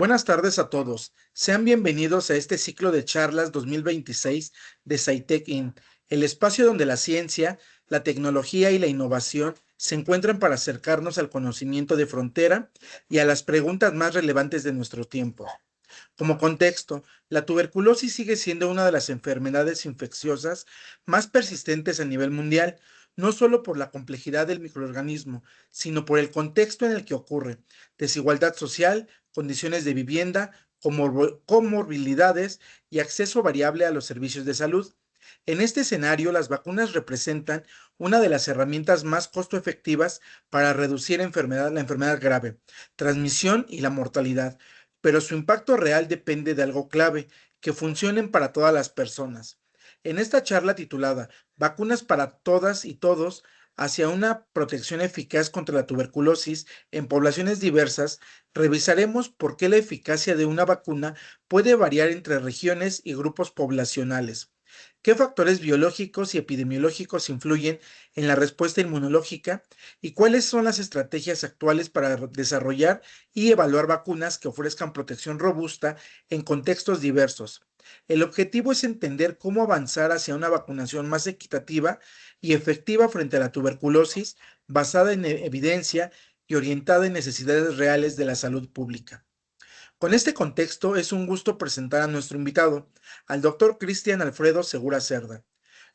Buenas tardes a todos. Sean bienvenidos a este ciclo de charlas 2026 de SciTech In, el espacio donde la ciencia, la tecnología y la innovación se encuentran para acercarnos al conocimiento de frontera y a las preguntas más relevantes de nuestro tiempo. Como contexto, la tuberculosis sigue siendo una de las enfermedades infecciosas más persistentes a nivel mundial, no solo por la complejidad del microorganismo, sino por el contexto en el que ocurre: desigualdad social, condiciones de vivienda, comorbilidades y acceso variable a los servicios de salud. En este escenario, las vacunas representan una de las herramientas más costo efectivas para reducir la enfermedad grave, transmisión y la mortalidad, pero su impacto real depende de algo clave: que funcionen para todas las personas. En esta charla titulada Vacunas para todas y todos hacia una protección eficaz contra la tuberculosis en poblaciones diversas, revisaremos por qué la eficacia de una vacuna puede variar entre regiones y grupos poblacionales. ¿Qué factores biológicos y epidemiológicos influyen en la respuesta inmunológica? ¿Y cuáles son las estrategias actuales para desarrollar y evaluar vacunas que ofrezcan protección robusta en contextos diversos? El objetivo es entender cómo avanzar hacia una vacunación más equitativa y efectiva frente a la tuberculosis, basada en evidencia y orientada en necesidades reales de la salud pública. Con este contexto, es un gusto presentar a nuestro invitado, al doctor Cristian Alfredo Segura Cerda,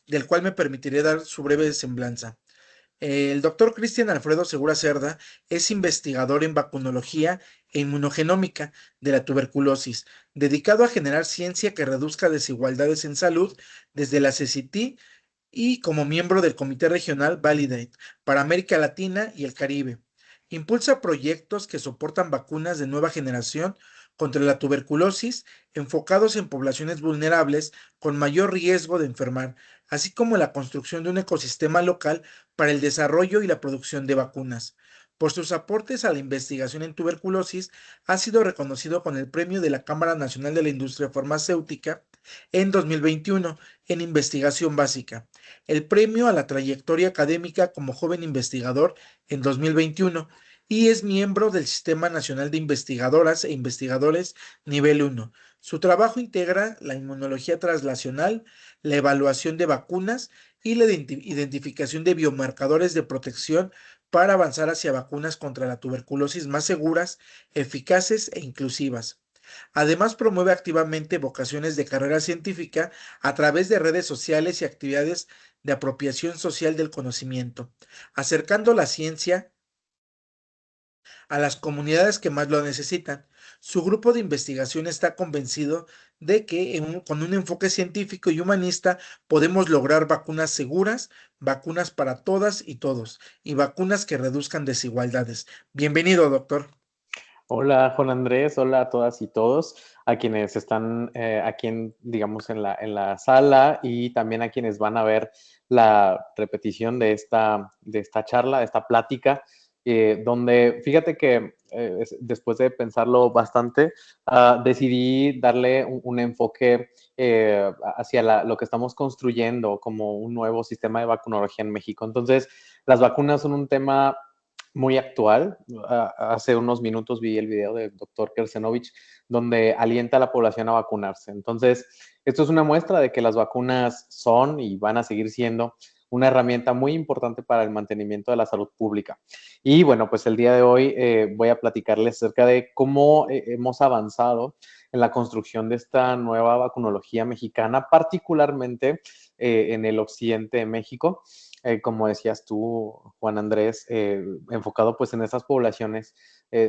del cual me permitiré dar su breve semblanza. El doctor Cristian Alfredo Segura Cerda es investigador en vacunología e inmunogenómica de la tuberculosis, dedicado a generar ciencia que reduzca desigualdades en salud desde la CCT, y como miembro del Comité Regional Validate para América Latina y el Caribe. Impulsa proyectos que soportan vacunas de nueva generación contra la tuberculosis, enfocados en poblaciones vulnerables con mayor riesgo de enfermar, así como la construcción de un ecosistema local para el desarrollo y la producción de vacunas. Por sus aportes a la investigación en tuberculosis, ha sido reconocido con el Premio de la Cámara Nacional de la Industria Farmacéutica en 2021 en investigación básica, el premio a la trayectoria académica como joven investigador en 2021, y es miembro del Sistema Nacional de Investigadoras e Investigadores Nivel 1. Su trabajo integra la inmunología translacional, la evaluación de vacunas y la identificación de biomarcadores de protección para avanzar hacia vacunas contra la tuberculosis más seguras, eficaces e inclusivas. Además, promueve activamente vocaciones de carrera científica a través de redes sociales y actividades de apropiación social del conocimiento, acercando la ciencia a las comunidades que más lo necesitan. Su grupo de investigación está convencido de que con un enfoque científico y humanista podemos lograr vacunas seguras, vacunas para todas y todos, y vacunas que reduzcan desigualdades. Bienvenido, doctor. Hola Juan Andrés, hola a todas y todos, a quienes están aquí digamos, en la sala y también a quienes van a ver la repetición de esta charla, de esta plática, donde fíjate que después de pensarlo bastante, decidí darle un enfoque hacia lo que estamos construyendo como un nuevo sistema de vacunología en México. Entonces, las vacunas son un tema muy actual. Hace unos minutos vi el video del doctor Kersenovich, donde alienta a la población a vacunarse. Entonces, esto es una muestra de que las vacunas son y van a seguir siendo una herramienta muy importante para el mantenimiento de la salud pública. Y bueno, pues el día de hoy voy a platicarles acerca de cómo hemos avanzado en la construcción de esta nueva vacunología mexicana, particularmente en el occidente de México, como decías tú, Juan Andrés, enfocado pues en esas poblaciones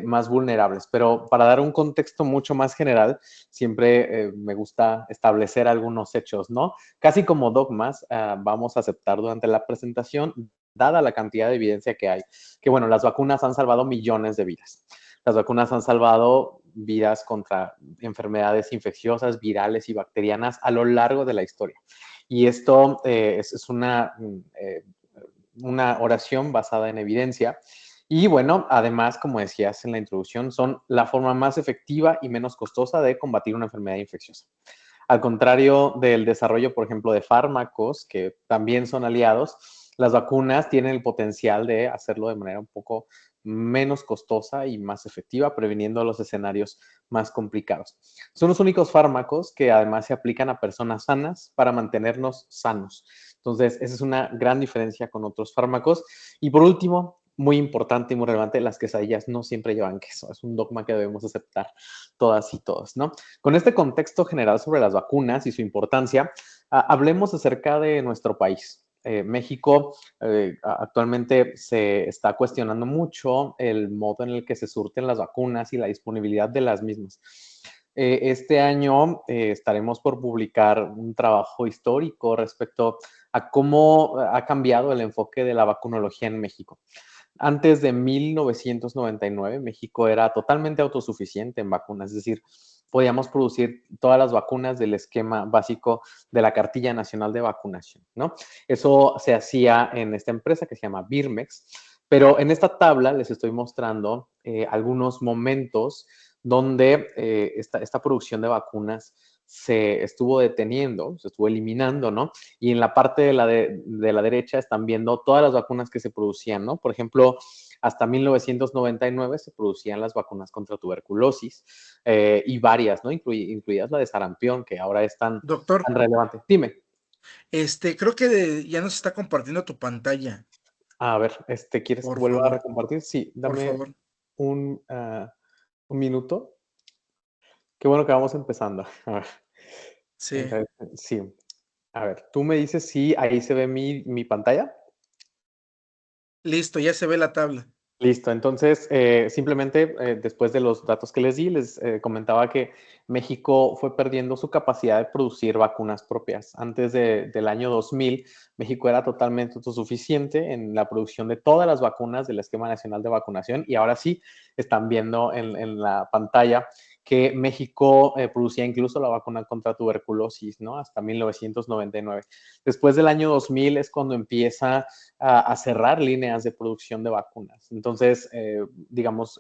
más vulnerables. Pero para dar un contexto mucho más general, siempre me gusta establecer algunos hechos, ¿no? Casi como dogmas, vamos a aceptar durante la presentación, dada la cantidad de evidencia que hay, que bueno, las vacunas han salvado millones de vidas. Las vacunas han salvado vidas contra enfermedades infecciosas, virales y bacterianas a lo largo de la historia. Y esto es una oración basada en evidencia. Y bueno, además, como decías en la introducción, son la forma más efectiva y menos costosa de combatir una enfermedad infecciosa. Al contrario del desarrollo, por ejemplo, de fármacos, que también son aliados, las vacunas tienen el potencial de hacerlo de manera un poco menos costosa y más efectiva, previniendo los escenarios más complicados. Son los únicos fármacos que además se aplican a personas sanas para mantenernos sanos. Entonces, esa es una gran diferencia con otros fármacos. Y por último, muy importante y muy relevante, las quesadillas no siempre llevan queso. Es un dogma que debemos aceptar todas y todos, ¿no? Con este contexto general sobre las vacunas y su importancia, hablemos acerca de nuestro país. México actualmente se está cuestionando mucho el modo en el que se surten las vacunas y la disponibilidad de las mismas. Este año estaremos por publicar un trabajo histórico respecto a cómo ha cambiado el enfoque de la vacunología en México. Antes de 1999, México era totalmente autosuficiente en vacunas, es decir, podíamos producir todas las vacunas del esquema básico de la Cartilla Nacional de Vacunación, ¿no? Eso se hacía en esta empresa que se llama Birmex, pero en esta tabla les estoy mostrando algunos momentos donde esta producción de vacunas se estuvo deteniendo, se estuvo eliminando, ¿no? Y en la parte de la derecha están viendo todas las vacunas que se producían, ¿no? Por ejemplo, hasta 1999 se producían las vacunas contra tuberculosis y varias, ¿no? Incluidas la de sarampión, que ahora es Doctor, tan relevante. Dime, creo que ya nos está compartiendo tu pantalla, a ver, ¿quieres que por vuelva a favor, recompartir? Sí, por dame favor. un, un minuto. Qué bueno que vamos empezando. A ver, Sí, sí, a ver, tú me dices si ahí se ve mi pantalla. listo, ya se ve la tabla. Listo, entonces simplemente después de los datos que les di, les comentaba que México fue perdiendo su capacidad de producir vacunas propias. Antes del año 2000, México era totalmente autosuficiente en la producción de todas las vacunas del Esquema Nacional de Vacunación y ahora sí están viendo en la pantalla que México producía incluso la vacuna contra tuberculosis, ¿no? Hasta 1999. Después del año 2000 es cuando empieza a cerrar líneas de producción de vacunas. Entonces, digamos,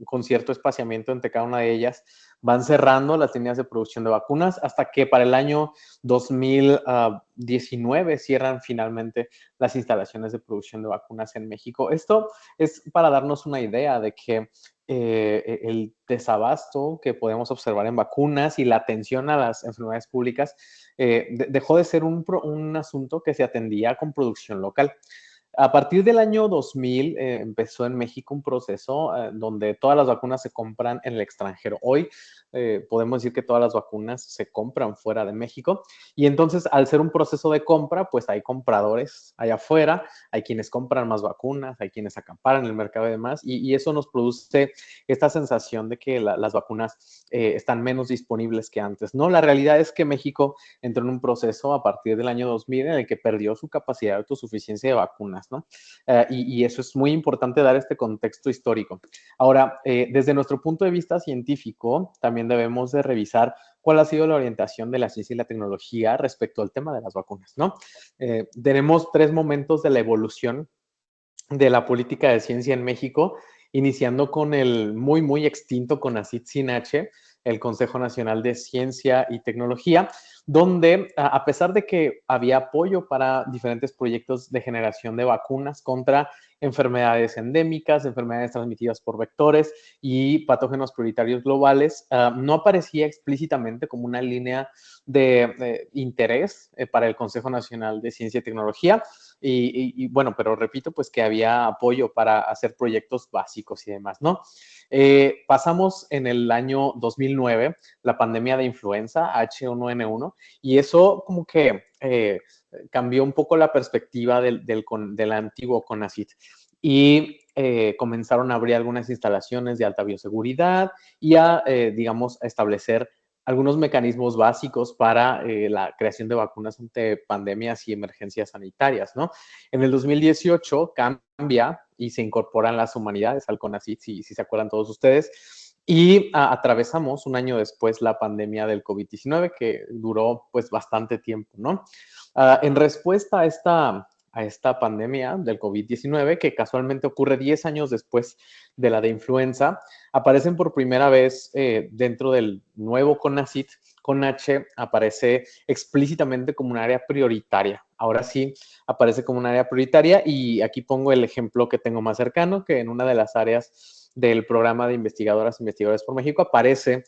con cierto espaciamiento entre cada una de ellas, van cerrando las líneas de producción de vacunas hasta que para el año 2019 cierran finalmente las instalaciones de producción de vacunas en México. Esto es para darnos una idea de que el desabasto que podemos observar en vacunas y la atención a las enfermedades públicas dejó de ser un asunto que se atendía con producción local. A partir del año 2000 empezó en México un proceso donde todas las vacunas se compran en el extranjero. Hoy podemos decir que todas las vacunas se compran fuera de México y entonces al ser un proceso de compra, pues hay compradores allá afuera, hay quienes compran más vacunas, hay quienes acaparan el mercado y demás y eso nos produce esta sensación de que las vacunas están menos disponibles que antes. No, la realidad es que México entró en un proceso a partir del año 2000 en el que perdió su capacidad de autosuficiencia de vacunas, ¿no? Y eso es muy importante dar este contexto histórico. Ahora, desde nuestro punto de vista científico, también debemos de revisar cuál ha sido la orientación de la ciencia y la tecnología respecto al tema de las vacunas, ¿no? Tenemos tres momentos de la evolución de la política de ciencia en México, iniciando con el muy, muy extinto CONACYT-SINH, el Consejo Nacional de Ciencia y Tecnología, donde a pesar de que había apoyo para diferentes proyectos de generación de vacunas contra enfermedades endémicas, enfermedades transmitidas por vectores y patógenos prioritarios globales, no aparecía explícitamente como una línea de interés para el Consejo Nacional de Ciencia y Tecnología. Bueno, pero repito, pues que había apoyo para hacer proyectos básicos y demás, ¿no? Pasamos en el año 2009 la pandemia de influenza H1N1 y eso como que cambió un poco la perspectiva del antiguo CONACYT y comenzaron a abrir algunas instalaciones de alta bioseguridad y a, digamos, a establecer algunos mecanismos básicos para la creación de vacunas ante pandemias y emergencias sanitarias, ¿no? En el 2018 cambia y se incorporan las humanidades al CONACYT, si se acuerdan todos ustedes, y atravesamos un año después la pandemia del COVID-19, que duró pues bastante tiempo, ¿no? En respuesta a esta pandemia del COVID-19, que casualmente ocurre 10 años después de la de influenza, aparecen por primera vez dentro del nuevo CONACYT con H aparece explícitamente como un área prioritaria. Ahora sí aparece como un área prioritaria y aquí pongo el ejemplo que tengo más cercano, que en una de las áreas del programa de investigadoras e investigadores por México aparece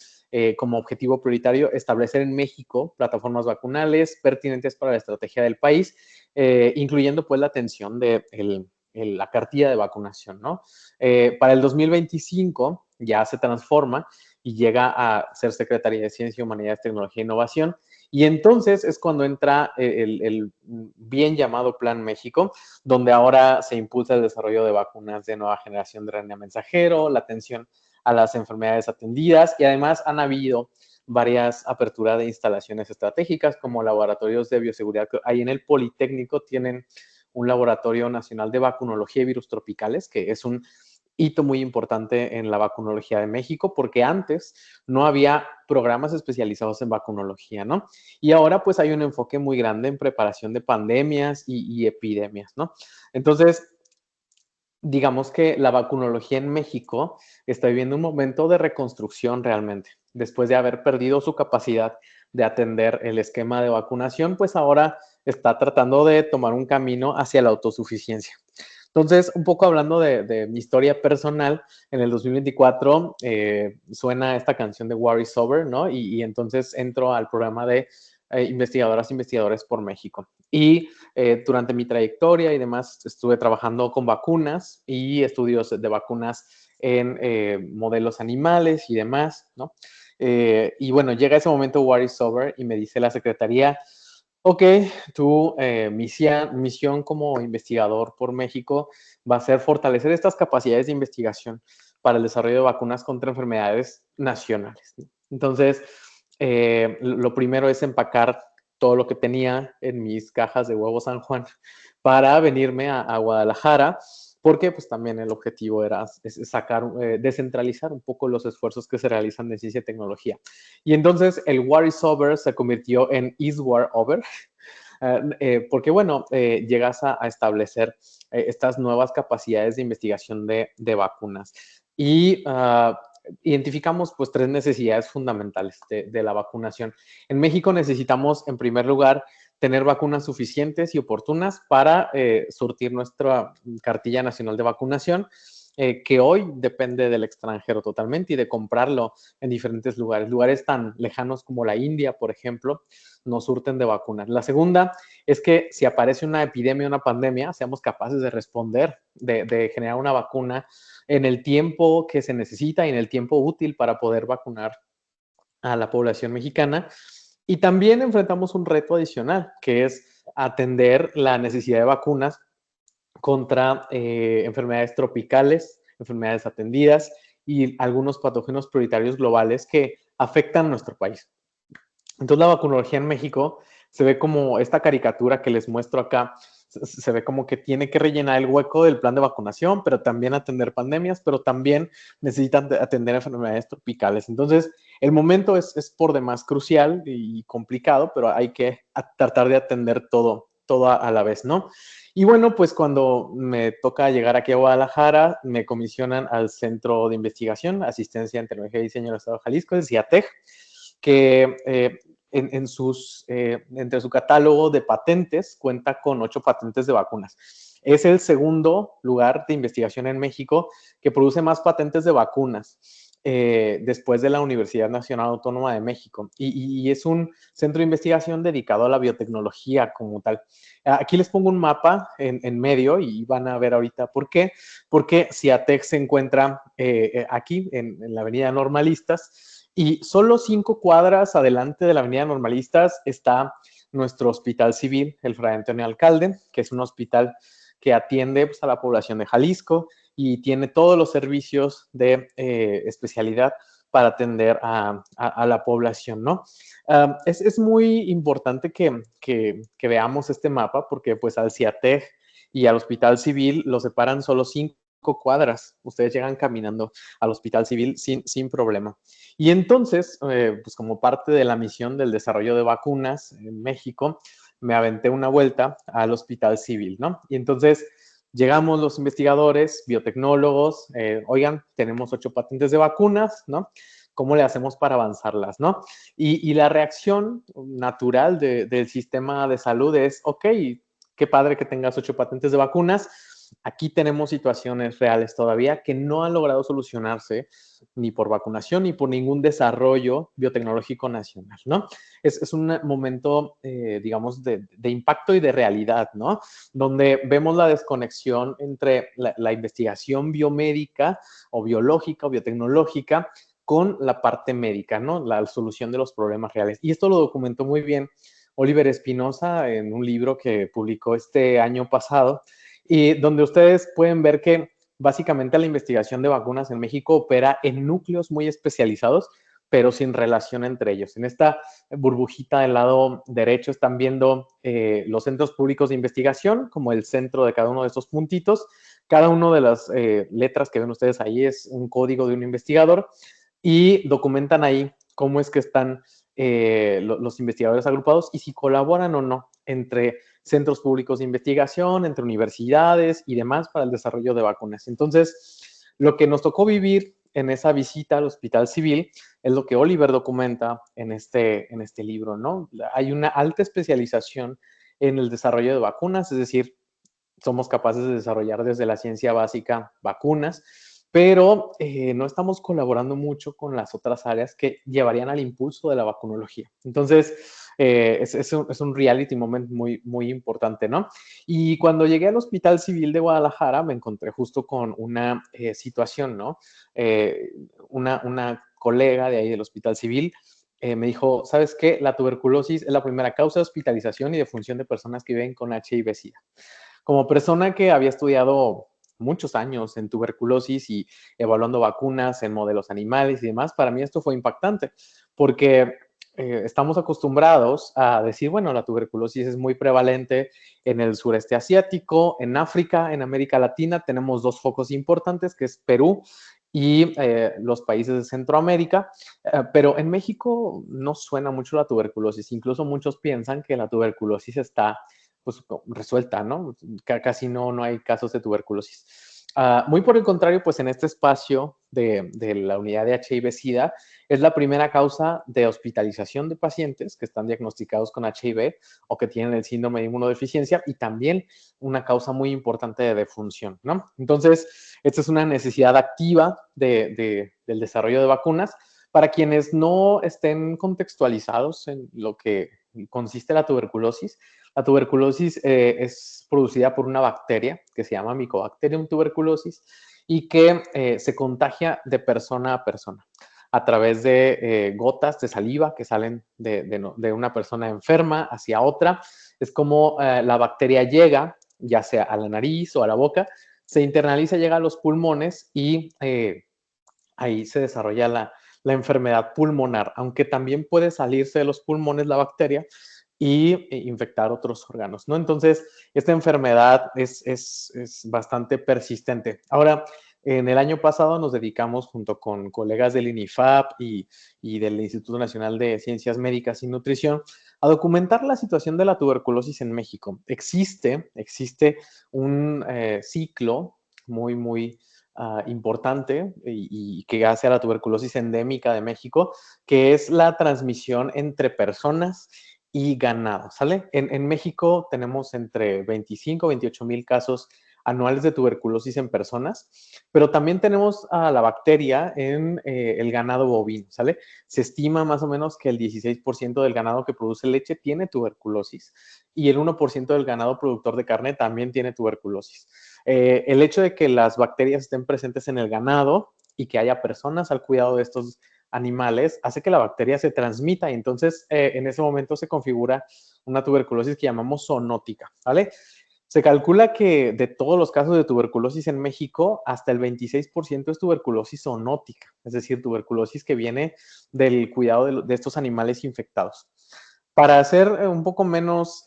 como objetivo prioritario establecer en México plataformas vacunales pertinentes para la estrategia del país, incluyendo pues la atención de la cartilla de vacunación, ¿no? Para el 2025 ya se transforma y llega a ser Secretaría de Ciencia, Humanidades, Tecnología e Innovación. Y entonces es cuando entra el bien llamado Plan México, donde ahora se impulsa el desarrollo de vacunas de nueva generación de RNA mensajero, la atención a las enfermedades atendidas y además han habido varias aperturas de instalaciones estratégicas como laboratorios de bioseguridad. Ahí en el Politécnico tienen un laboratorio nacional de vacunología y virus tropicales, que es un hito muy importante en la vacunología de México, porque antes no había programas especializados en vacunología, ¿no? Y ahora pues hay un enfoque muy grande en preparación de pandemias y epidemias, ¿no? Entonces, digamos que la vacunología en México está viviendo un momento de reconstrucción realmente. Después de haber perdido su capacidad de atender el esquema de vacunación, pues ahora está tratando de tomar un camino hacia la autosuficiencia. Entonces, un poco hablando de mi historia personal, en el 2024 suena esta canción de War is Over, ¿no? Y entonces entro al programa de investigadoras e investigadores por México. Y durante mi trayectoria y demás estuve trabajando con vacunas y estudios de vacunas en modelos animales y demás, ¿no? Y bueno, llega ese momento War is Over y me dice la secretaría, ok, tu misión como investigador por México va a ser fortalecer estas capacidades de investigación para el desarrollo de vacunas contra enfermedades nacionales, ¿no? Entonces, lo primero es empacar todo lo que tenía en mis cajas de huevo San Juan para venirme a Guadalajara, porque pues también el objetivo era sacar, descentralizar un poco los esfuerzos que se realizan de ciencia y tecnología. Y entonces el War is Over se convirtió en Is War Over, porque bueno, llegas a establecer estas nuevas capacidades de investigación de vacunas. Y identificamos pues tres necesidades fundamentales de la vacunación. En México necesitamos, en primer lugar, tener vacunas suficientes y oportunas para surtir nuestra cartilla nacional de vacunación, que hoy depende del extranjero totalmente y de comprarlo en diferentes lugares. Lugares tan lejanos como la India, por ejemplo, nos surten de vacunas. La segunda es que si aparece una epidemia, una pandemia, seamos capaces de responder, de generar una vacuna en el tiempo que se necesita y en el tiempo útil para poder vacunar a la población mexicana. Y también enfrentamos un reto adicional, que es atender la necesidad de vacunas contra enfermedades tropicales, enfermedades atendidas y algunos patógenos prioritarios globales que afectan a nuestro país. Entonces la vacunología en México se ve como esta caricatura que les muestro acá, se ve como que tiene que rellenar el hueco del plan de vacunación, pero también atender pandemias, pero también necesitan atender enfermedades tropicales. Entonces, el momento es por demás crucial y complicado, pero hay que tratar de atender todo a la vez, ¿no? Y bueno, pues cuando me toca llegar aquí a Guadalajara, me comisionan al Centro de Investigación, Asistencia en Tecnología y Diseño del Estado de Jalisco, el CIATEG, que entre su catálogo de patentes cuenta con 8 patentes de vacunas. Es el segundo lugar de investigación en México que produce más patentes de vacunas después de la Universidad Nacional Autónoma de México. Y es un centro de investigación dedicado a la biotecnología como tal. Aquí les pongo un mapa en medio y van a ver ahorita por qué. Porque CIATEC se encuentra aquí en la Avenida Normalistas y solo 5 cuadras adelante de la Avenida Normalistas está nuestro hospital civil, el Fray Antonio Alcalde, que es un hospital que atiende pues, a la población de Jalisco y tiene todos los servicios de especialidad para atender a la población, ¿no? Es muy importante que veamos este mapa porque pues al CIATEG y al Hospital Civil lo separan solo 5 cuadras. Ustedes llegan caminando al Hospital Civil sin problema. Y entonces, pues como parte de la misión del desarrollo de vacunas en México, me aventé una vuelta al Hospital Civil, ¿no? Y entonces llegamos los investigadores, biotecnólogos, oigan, tenemos 8 patentes de vacunas, ¿no? ¿cómo le hacemos para avanzarlas, no? Y la reacción natural del sistema de salud es, ok, qué padre que tengas 8 patentes de vacunas. Aquí tenemos situaciones reales todavía que no han logrado solucionarse ni por vacunación ni por ningún desarrollo biotecnológico nacional, ¿no? Es un momento, digamos, de impacto y de realidad, ¿no? Donde vemos la desconexión entre la investigación biomédica o biológica o biotecnológica con la parte médica, ¿no? La solución de los problemas reales. Y esto lo documentó muy bien Oliver Espinosa en un libro que publicó este año pasado, y donde ustedes pueden ver que básicamente la investigación de vacunas en México opera en núcleos muy especializados, pero sin relación entre ellos. En esta burbujita del lado derecho están viendo los centros públicos de investigación, como el centro de cada uno de estos puntitos. Cada una de las letras que ven ustedes ahí es un código de un investigador y documentan ahí cómo es que están los investigadores agrupados y si colaboran o no entre centros públicos de investigación, entre universidades y demás para el desarrollo de vacunas. Entonces, lo que nos tocó vivir en esa visita al Hospital Civil es lo que Oliver documenta en este libro, ¿no? Hay una alta especialización en el desarrollo de vacunas, es decir, somos capaces de desarrollar desde la ciencia básica vacunas, pero no estamos colaborando mucho con las otras áreas que llevarían al impulso de la vacunología. Entonces, es un reality moment muy, muy importante, ¿no? Y cuando llegué al Hospital Civil de Guadalajara, me encontré justo con una situación, ¿no? Una colega de ahí del Hospital Civil me dijo, ¿sabes qué? La tuberculosis es la primera causa de hospitalización y de función de personas que viven con HIV-Sida. Como persona que había estudiado muchos años en tuberculosis y evaluando vacunas en modelos animales y demás, para mí esto fue impactante porque estamos acostumbrados a decir, bueno, la tuberculosis es muy prevalente en el sureste asiático, en África, en América Latina. Tenemos dos focos importantes, que es Perú y los países de Centroamérica, pero en México no suena mucho la tuberculosis. Incluso muchos piensan que la tuberculosis está pues resuelta, ¿no? Casi no hay casos de tuberculosis. Muy por el contrario, pues en este espacio de la unidad de HIV-Sida es la primera causa de hospitalización de pacientes que están diagnosticados con HIV o que tienen el síndrome de inmunodeficiencia y también una causa muy importante de defunción, ¿no? Entonces, esta es una necesidad activa del desarrollo de vacunas para quienes no estén contextualizados en lo que consiste la tuberculosis. La tuberculosis es producida por una bacteria que se llama Mycobacterium tuberculosis y que se contagia de persona a persona a través de gotas de saliva que salen de una persona enferma hacia otra. Es como la bacteria llega, ya sea a la nariz o a la boca, se internaliza, llega a los pulmones y ahí se desarrolla la enfermedad pulmonar, aunque también puede salirse de los pulmones la bacteria y infectar otros órganos, ¿no? Entonces, esta enfermedad es bastante persistente. Ahora, en el año pasado nos dedicamos junto con colegas del INIFAP y del Instituto Nacional de Ciencias Médicas y Nutrición a documentar la situación de la tuberculosis en México. Existe un ciclo muy importante y que hace a la tuberculosis endémica de México, que es la transmisión entre personas y ganado, ¿sale? En México tenemos entre 25 y 28 mil casos anuales de tuberculosis en personas, pero también tenemos a la bacteria en el ganado bovino, ¿sale? Se estima más o menos que el 16% del ganado que produce leche tiene tuberculosis y el 1% del ganado productor de carne también tiene tuberculosis. El hecho de que las bacterias estén presentes en el ganado y que haya personas al cuidado de estos animales hace que la bacteria se transmita y entonces en ese momento se configura una tuberculosis que llamamos zoonótica, ¿vale? Se calcula que de todos los casos de tuberculosis en México, hasta el 26% es tuberculosis zoonótica, es decir, tuberculosis que viene del cuidado de estos animales infectados. Para hacer un poco menos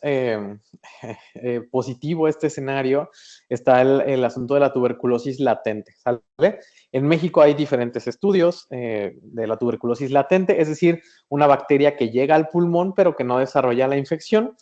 positivo este escenario, está el asunto de la tuberculosis latente, ¿sale? En México hay diferentes estudios de la tuberculosis latente, es decir, una bacteria que llega al pulmón pero que no desarrolla la infección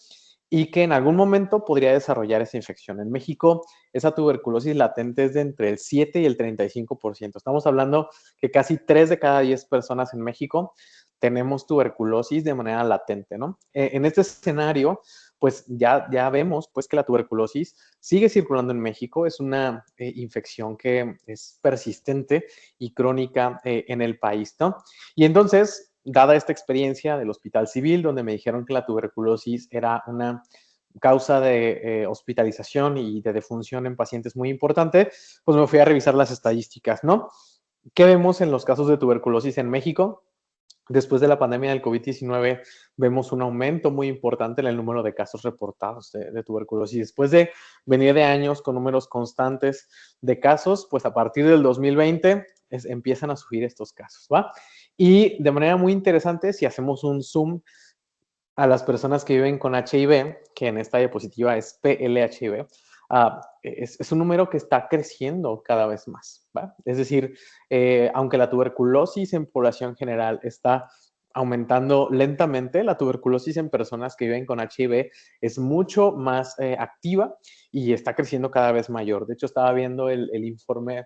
y que en algún momento podría desarrollar esa infección. En México, esa tuberculosis latente es de entre el 7 y el 35%. Estamos hablando que casi 3 de cada 10 personas en México tenemos tuberculosis de manera latente, ¿no? En este escenario, pues ya vemos pues que la tuberculosis sigue circulando en México, es una infección que es persistente y crónica en el país, ¿no? Y entonces, dada esta experiencia del Hospital Civil, donde me dijeron que la tuberculosis era una causa de hospitalización y de defunción en pacientes muy importante, pues me fui a revisar las estadísticas, ¿no? ¿Qué vemos en los casos de tuberculosis en México? Después de la pandemia del COVID-19 vemos un aumento muy importante en el número de casos reportados de tuberculosis. Después de venir de años con números constantes de casos, pues a partir del 2020 empiezan a subir estos casos, ¿va? Y de manera muy interesante, si hacemos un zoom a las personas que viven con HIV, que en esta diapositiva es PLHIV, es un número que está creciendo cada vez más, ¿va? Es decir, aunque la tuberculosis en población general está aumentando lentamente, la tuberculosis en personas que viven con HIV es mucho más activa y está creciendo cada vez mayor. De hecho, estaba viendo el informe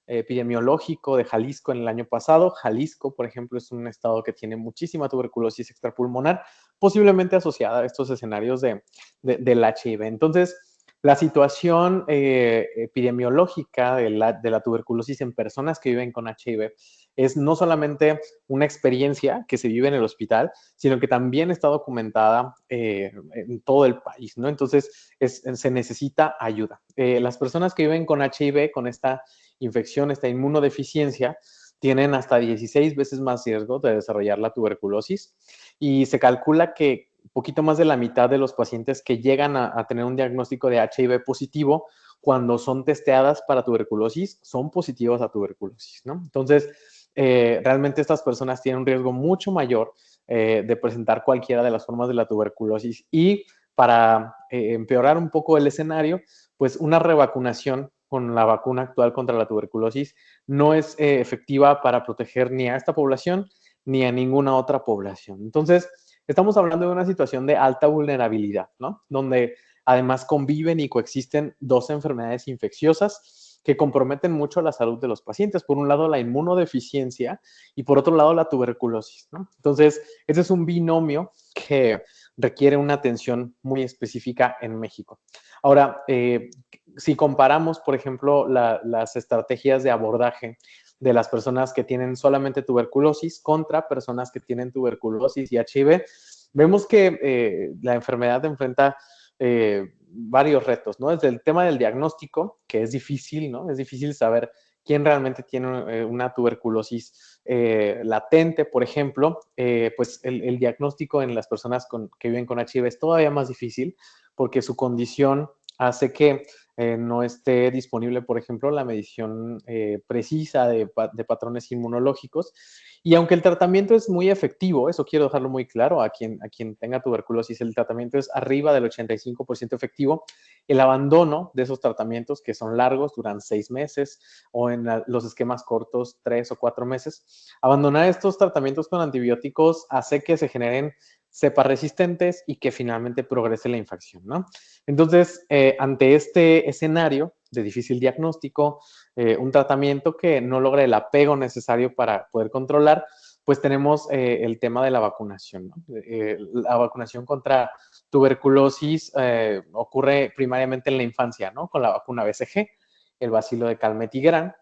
epidemiológico de Jalisco en el año pasado. Jalisco, por ejemplo, es un estado que tiene muchísima tuberculosis extrapulmonar, posiblemente asociada a estos escenarios del HIV. Entonces, la situación epidemiológica de la tuberculosis en personas que viven con HIV es no solamente una experiencia que se vive en el hospital, sino que también está documentada en todo el país, ¿no? Entonces, se necesita ayuda. Las personas que viven con HIV, con esta infección, esta inmunodeficiencia, tienen hasta 16 veces más riesgo de desarrollar la tuberculosis y se calcula que poquito más de la mitad de los pacientes que llegan a tener un diagnóstico de HIV positivo, cuando son testeadas para tuberculosis, son positivas a tuberculosis, ¿no? Entonces, realmente estas personas tienen un riesgo mucho mayor de presentar cualquiera de las formas de la tuberculosis y para empeorar un poco el escenario, pues una revacunación con la vacuna actual contra la tuberculosis no es efectiva para proteger ni a esta población ni a ninguna otra población. Entonces, estamos hablando de una situación de alta vulnerabilidad, ¿no? Donde además conviven y coexisten dos enfermedades infecciosas que comprometen mucho la salud de los pacientes. Por un lado, la inmunodeficiencia y por otro lado, la tuberculosis, ¿no? Entonces, ese es un binomio que requiere una atención muy específica en México. Ahora, si comparamos, por ejemplo, las estrategias de abordaje de las personas que tienen solamente tuberculosis contra personas que tienen tuberculosis y HIV, vemos que la enfermedad enfrenta varios retos, ¿no? Desde el tema del diagnóstico, que es difícil, ¿no? Es difícil saber quién realmente tiene una tuberculosis latente, por ejemplo, pues el diagnóstico en las personas que viven con HIV es todavía más difícil porque su condición hace que no esté disponible, por ejemplo, la medición precisa de patrones inmunológicos. Y aunque el tratamiento es muy efectivo, eso quiero dejarlo muy claro a quien tenga tuberculosis, el tratamiento es arriba del 85% efectivo. El abandono de esos tratamientos, que son largos, duran 6 meses, o en los esquemas cortos, 3 o 4 meses, abandonar estos tratamientos con antibióticos hace que se generen cepas resistentes y que finalmente progrese la infección, ¿no? Entonces, ante este escenario de difícil diagnóstico, un tratamiento que no logra el apego necesario para poder controlar, pues tenemos el tema de la vacunación, ¿no? La vacunación contra tuberculosis ocurre primariamente en la infancia, ¿no? Con la vacuna BCG, el bacilo de Calmette-Guerin,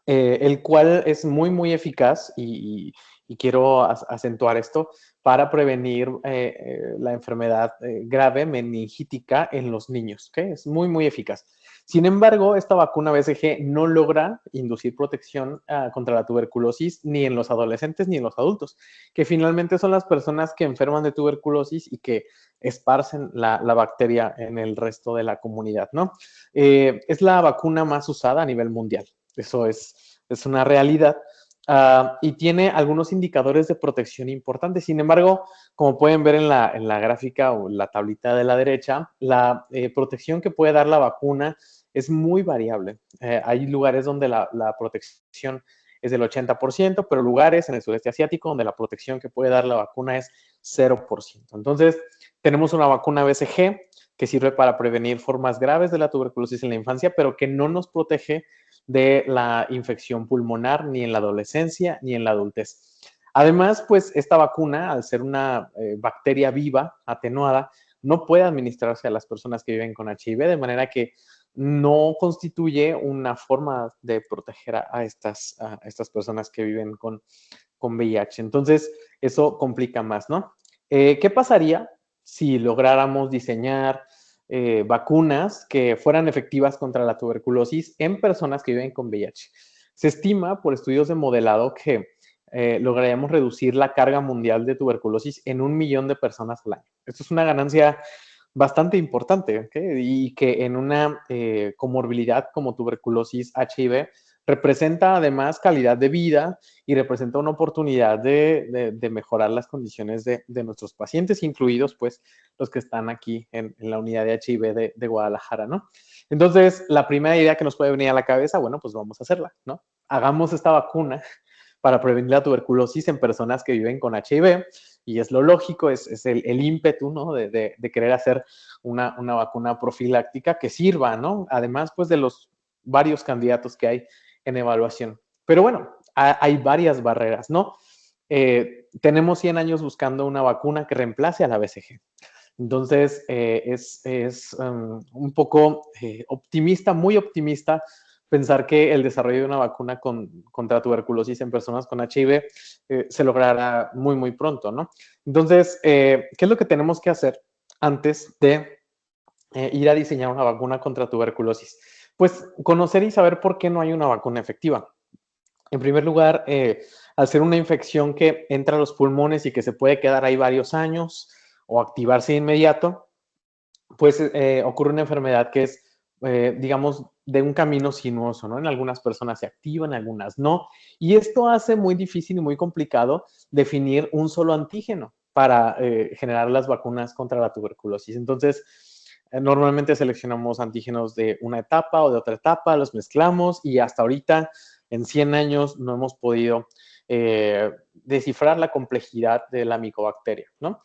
el cual es muy, muy eficaz y quiero acentuar esto para prevenir la enfermedad grave meningítica en los niños, ¿okay? Es muy, muy eficaz. Sin embargo, esta vacuna BCG no logra inducir protección contra la tuberculosis ni en los adolescentes ni en los adultos, que finalmente son las personas que enferman de tuberculosis y que esparcen la bacteria en el resto de la comunidad, ¿no? Es la vacuna más usada a nivel mundial. Eso es una realidad. Y tiene algunos indicadores de protección importantes. Sin embargo, como pueden ver en la gráfica o la tablita de la derecha, la protección que puede dar la vacuna es muy variable. Hay lugares donde la protección es del 80%, pero lugares en el sureste asiático donde la protección que puede dar la vacuna es 0%. Entonces, Tenemos una vacuna BCG que sirve para prevenir formas graves de la tuberculosis en la infancia, pero que no nos protege de la infección pulmonar ni en la adolescencia ni en la adultez. Además, pues esta vacuna, al ser una bacteria viva, atenuada, no puede administrarse a las personas que viven con HIV, de manera que no constituye una forma de proteger a estas personas que viven con VIH. Entonces, eso complica más, ¿no? ¿Qué pasaría si lográramos diseñar vacunas que fueran efectivas contra la tuberculosis en personas que viven con VIH? Se estima por estudios de modelado que lograríamos reducir la carga mundial de tuberculosis en 1 millón de personas al año. Esto es una ganancia bastante importante, ¿okay? Y que en una comorbilidad como tuberculosis HIV representa además calidad de vida y representa una oportunidad de mejorar las condiciones de nuestros pacientes, incluidos pues los que están aquí en la unidad de HIV de Guadalajara, ¿no? Entonces, la primera idea que nos puede venir a la cabeza, bueno, pues vamos a hacerla, ¿no? Hagamos esta vacuna para prevenir la tuberculosis en personas que viven con HIV, y es lo lógico, es el ímpetu, ¿no? De querer hacer una vacuna profiláctica que sirva, ¿no? Además, pues de los varios candidatos que hay en evaluación. Pero bueno, hay varias barreras, ¿no? Tenemos 100 años buscando una vacuna que reemplace a la BCG. Entonces, un poco optimista, muy optimista, pensar que el desarrollo de una vacuna contra tuberculosis en personas con HIV se logrará muy, muy pronto, ¿no? Entonces, ¿qué es lo que tenemos que hacer antes de ir a diseñar una vacuna contra tuberculosis? Pues conocer y saber por qué no hay una vacuna efectiva. En primer lugar, al ser una infección que entra a los pulmones y que se puede quedar ahí varios años o activarse de inmediato, pues ocurre una enfermedad que es, digamos, de un camino sinuoso, ¿no? En algunas personas se activa, en algunas no. Y esto hace muy difícil y muy complicado definir un solo antígeno para generar las vacunas contra la tuberculosis. Entonces, normalmente seleccionamos antígenos de una etapa o de otra etapa, los mezclamos y hasta ahorita, en 100 años, no hemos podido descifrar la complejidad de la micobacteria, ¿no?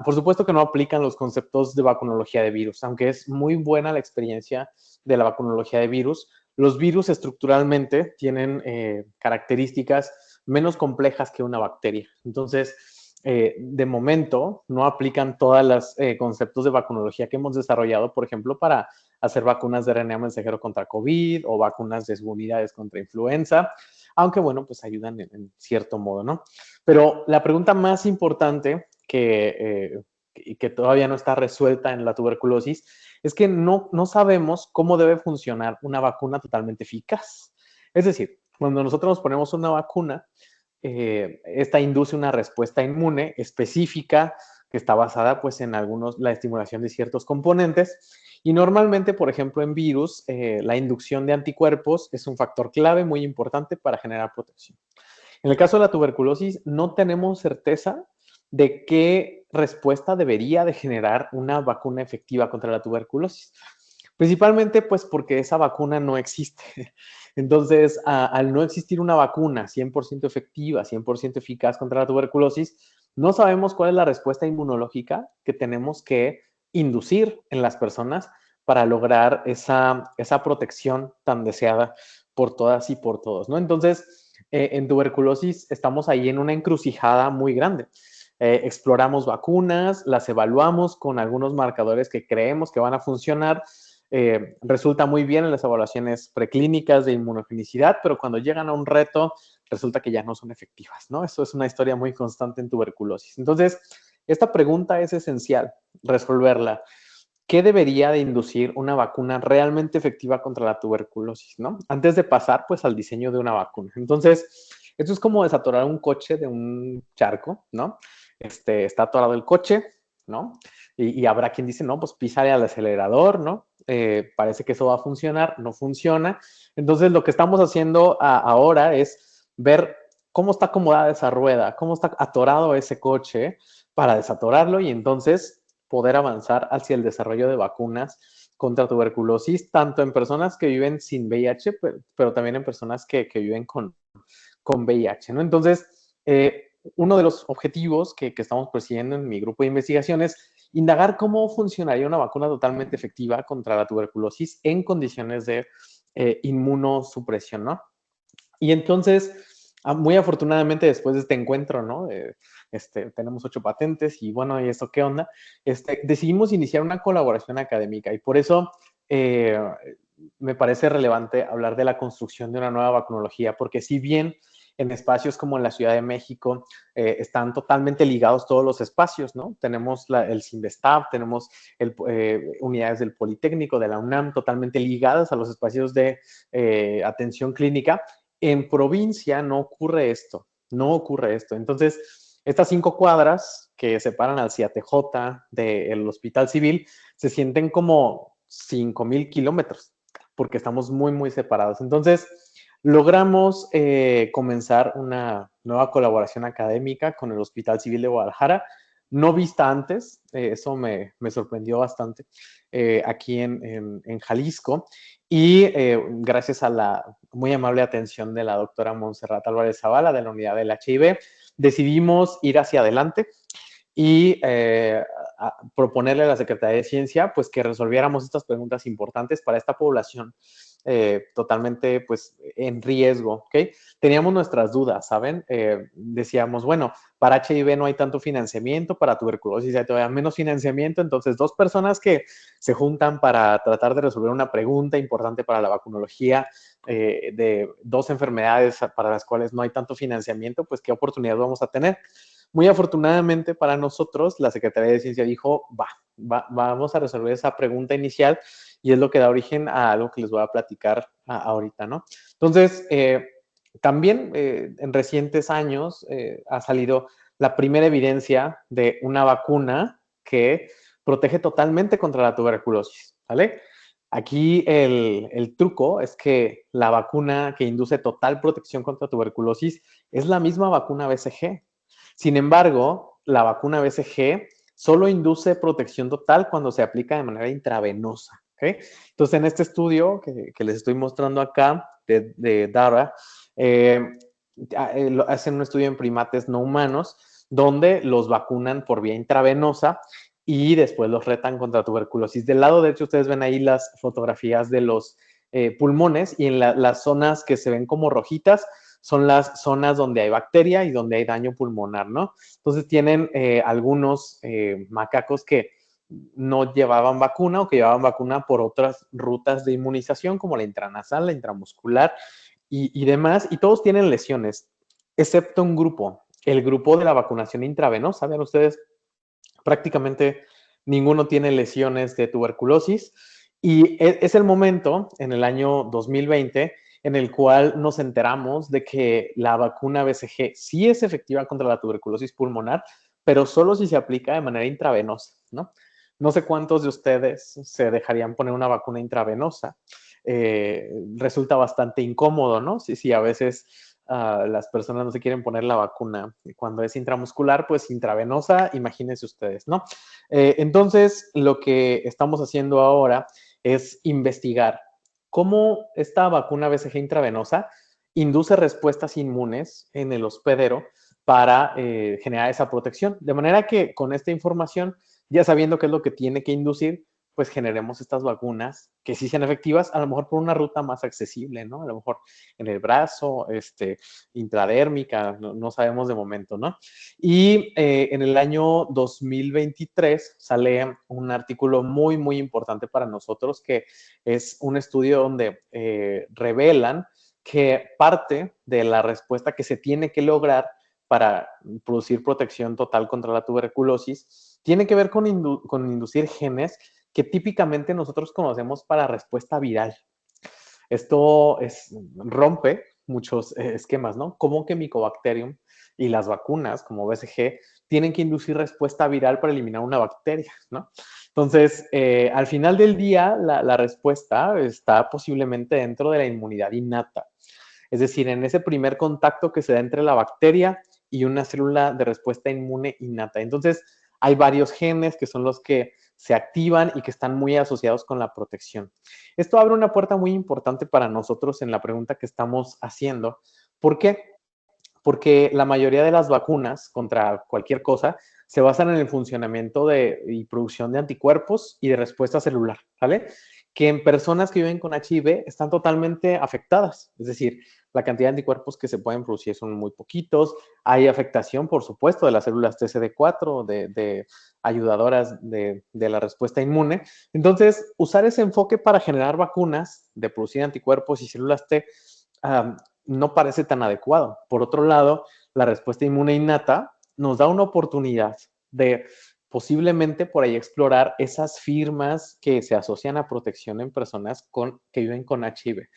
Por supuesto que no aplican los conceptos de vacunología de virus, aunque es muy buena la experiencia de la vacunología de virus. Los virus estructuralmente tienen características menos complejas que una bacteria. Entonces, de momento, no aplican todos los conceptos de vacunología que hemos desarrollado, por ejemplo, para hacer vacunas de RNA mensajero contra COVID o vacunas de subunidades contra influenza, aunque bueno, pues ayudan en cierto modo, ¿no? Pero la pregunta más importante que todavía no está resuelta en la tuberculosis es que no sabemos cómo debe funcionar una vacuna totalmente eficaz. Es decir, cuando nosotros nos ponemos una vacuna, esta induce una respuesta inmune específica que está basada pues en la estimulación de ciertos componentes y normalmente, por ejemplo, en virus, la inducción de anticuerpos es un factor clave muy importante para generar protección. En el caso de la tuberculosis, no tenemos certeza de qué respuesta debería de generar una vacuna efectiva contra la tuberculosis. Principalmente, pues, porque esa vacuna no existe. Entonces, al no existir una vacuna 100% efectiva, 100% eficaz contra la tuberculosis, no sabemos cuál es la respuesta inmunológica que tenemos que inducir en las personas para lograr esa protección tan deseada por todas y por todos, ¿no? Entonces, en tuberculosis estamos ahí en una encrucijada muy grande. Exploramos vacunas, las evaluamos con algunos marcadores que creemos que van a funcionar. Resulta muy bien en las evaluaciones preclínicas de inmunogenicidad, pero cuando llegan a un reto, resulta que ya no son efectivas, ¿no? Eso es una historia muy constante en tuberculosis. Entonces, esta pregunta es esencial resolverla. ¿Qué debería de inducir una vacuna realmente efectiva contra la tuberculosis, ¿no? Antes de pasar, pues, al diseño de una vacuna. Entonces, esto es como desatorar un coche de un charco, ¿no? Está atorado el coche, ¿no? Y habrá quien dice, no, pues písale al acelerador, ¿no? Parece que eso va a funcionar, no funciona. Entonces, lo que estamos haciendo ahora es ver cómo está acomodada esa rueda, cómo está atorado ese coche para desatorarlo y entonces poder avanzar hacia el desarrollo de vacunas contra tuberculosis, tanto en personas que viven sin VIH, pero también en personas que viven con VIH, ¿no? Entonces, uno de los objetivos que estamos persiguiendo en mi grupo de investigación es indagar cómo funcionaría una vacuna totalmente efectiva contra la tuberculosis en condiciones de inmunosupresión, ¿no? Y entonces, muy afortunadamente, después de este encuentro, ¿no? Tenemos 8 patentes y bueno, ¿y esto qué onda? Decidimos iniciar una colaboración académica y por eso eh, me parece relevante hablar de la construcción de una nueva vacunología, porque si bien en espacios como en la Ciudad de México están totalmente ligados todos los espacios, ¿no? Tenemos el CINVESTAB, tenemos unidades del Politécnico, de la UNAM, totalmente ligadas a los espacios de atención clínica. En provincia no ocurre esto, no ocurre esto. Entonces, estas 5 cuadras que separan al CIATJ del Hospital Civil se sienten como 5,000 kilómetros, porque estamos muy, muy separados. Entonces, logramos comenzar una nueva colaboración académica con el Hospital Civil de Guadalajara, no vista antes, eso me sorprendió bastante, aquí en Jalisco, y gracias a la muy amable atención de la doctora Montserrat Álvarez Zavala de la unidad del HIV, decidimos ir hacia adelante y proponerle a la Secretaría de Ciencia pues que resolviéramos estas preguntas importantes para esta población totalmente pues en riesgo, ¿ok? Teníamos nuestras dudas, ¿saben? Decíamos, bueno, para HIV no hay tanto financiamiento, para tuberculosis hay todavía menos financiamiento, entonces 2 personas que se juntan para tratar de resolver una pregunta importante para la vacunología de 2 enfermedades para las cuales no hay tanto financiamiento, pues qué oportunidad vamos a tener. Muy afortunadamente para nosotros, la Secretaría de Ciencia dijo, vamos a resolver esa pregunta inicial y es lo que da origen a algo que les voy a platicar ahorita, ¿no? Entonces, también en recientes años ha salido la primera evidencia de una vacuna que protege totalmente contra la tuberculosis, ¿vale? Aquí el truco es que la vacuna que induce total protección contra tuberculosis es la misma vacuna BCG. Sin embargo, la vacuna BCG solo induce protección total cuando se aplica de manera intravenosa. ¿Okay? Entonces, en este estudio que les estoy mostrando acá de DARA, hacen un estudio en primates no humanos donde los vacunan por vía intravenosa y después los retan contra tuberculosis. Del lado derecho ustedes ven ahí las fotografías de los pulmones y en las zonas que se ven como rojitas son las zonas donde hay bacteria y donde hay daño pulmonar, ¿no? Entonces tienen algunos macacos que no llevaban vacuna o que llevaban vacuna por otras rutas de inmunización como la intranasal, la intramuscular y demás, y todos tienen lesiones, excepto un grupo, el grupo de la vacunación intravenosa. Vean ustedes, prácticamente ninguno tiene lesiones de tuberculosis y es el momento en el año 2020 en el cual nos enteramos de que la vacuna BCG sí es efectiva contra la tuberculosis pulmonar, pero solo si se aplica de manera intravenosa, ¿no? No sé cuántos de ustedes se dejarían poner una vacuna intravenosa. Resulta bastante incómodo, ¿no? Sí, a veces las personas no se quieren poner la vacuna. Cuando es intramuscular, pues intravenosa, imagínense ustedes, ¿no? Entonces, lo que estamos haciendo ahora es investigar cómo esta vacuna BCG intravenosa induce respuestas inmunes en el hospedero para generar esa protección. De manera que con esta información, ya sabiendo qué es lo que tiene que inducir, pues generemos estas vacunas que sí sean efectivas, a lo mejor por una ruta más accesible, ¿no? A lo mejor en el brazo, intradérmica, no sabemos de momento, ¿no? Y en el año 2023 sale un artículo muy, muy importante para nosotros, que es un estudio donde revelan que parte de la respuesta que se tiene que lograr para producir protección total contra la tuberculosis tiene que ver con inducir genes que típicamente nosotros conocemos para respuesta viral. Esto rompe muchos esquemas, ¿no? Como que Mycobacterium y las vacunas, como BCG, tienen que inducir respuesta viral para eliminar una bacteria, ¿no? Entonces, al final del día, la respuesta está posiblemente dentro de la inmunidad innata. Es decir, en ese primer contacto que se da entre la bacteria y una célula de respuesta inmune innata. Entonces, hay varios genes que son los que se activan y que están muy asociados con la protección. Esto abre una puerta muy importante para nosotros en la pregunta que estamos haciendo. ¿Por qué? Porque la mayoría de las vacunas contra cualquier cosa se basan en el funcionamiento y producción de anticuerpos y de respuesta celular, ¿vale? Que en personas que viven con HIV están totalmente afectadas. Es decir, la cantidad de anticuerpos que se pueden producir son muy poquitos. Hay afectación, por supuesto, de las células TCD4, de ayudadoras de la respuesta inmune. Entonces, usar ese enfoque para generar vacunas de producir anticuerpos y células T no parece tan adecuado. Por otro lado, la respuesta inmune innata nos da una oportunidad de posiblemente por ahí explorar esas firmas que se asocian a protección en personas que viven con HIV.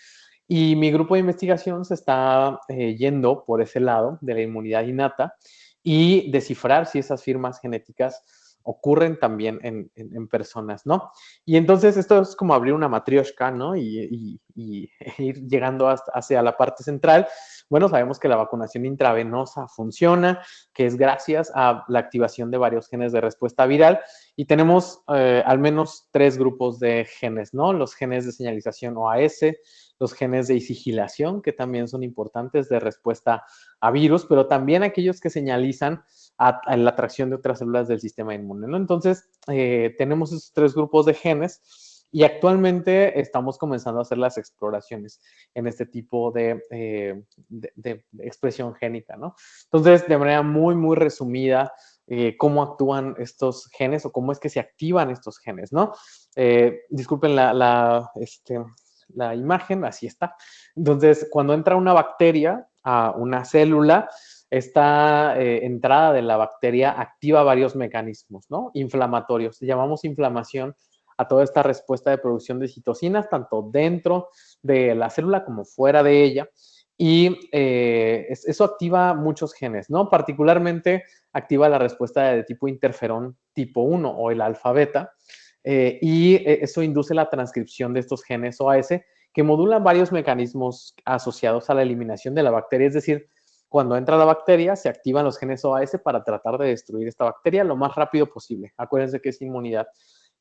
Y mi grupo de investigación se está yendo por ese lado de la inmunidad innata y descifrar si esas firmas genéticas ocurren también en personas, ¿no? Y entonces esto es como abrir una matrioshka, ¿no? Y ir llegando hacia la parte central. Bueno, sabemos que la vacunación intravenosa funciona, que es gracias a la activación de varios genes de respuesta viral y tenemos al menos 3 grupos de genes, ¿no? Los genes de señalización OAS, los genes de sigilación, que también son importantes de respuesta a virus, pero también aquellos que señalizan a la atracción de otras células del sistema inmune, ¿no? Entonces, tenemos esos 3 grupos de genes y actualmente estamos comenzando a hacer las exploraciones en este tipo de expresión génica, ¿no? Entonces, de manera muy, muy resumida, cómo actúan estos genes o cómo es que se activan estos genes, ¿no? Disculpen la imagen, así está. Entonces, cuando entra una bacteria a una célula, esta entrada de la bacteria activa varios mecanismos, ¿no? Inflamatorios. Llamamos inflamación a toda esta respuesta de producción de citocinas, tanto dentro de la célula como fuera de ella. Y eso activa muchos genes, ¿no? Particularmente activa la respuesta de tipo interferón tipo 1 o el alfa beta. Y eso induce la transcripción de estos genes OAS que modulan varios mecanismos asociados a la eliminación de la bacteria, es decir, cuando entra la bacteria, se activan los genes OAS para tratar de destruir esta bacteria lo más rápido posible. Acuérdense que es inmunidad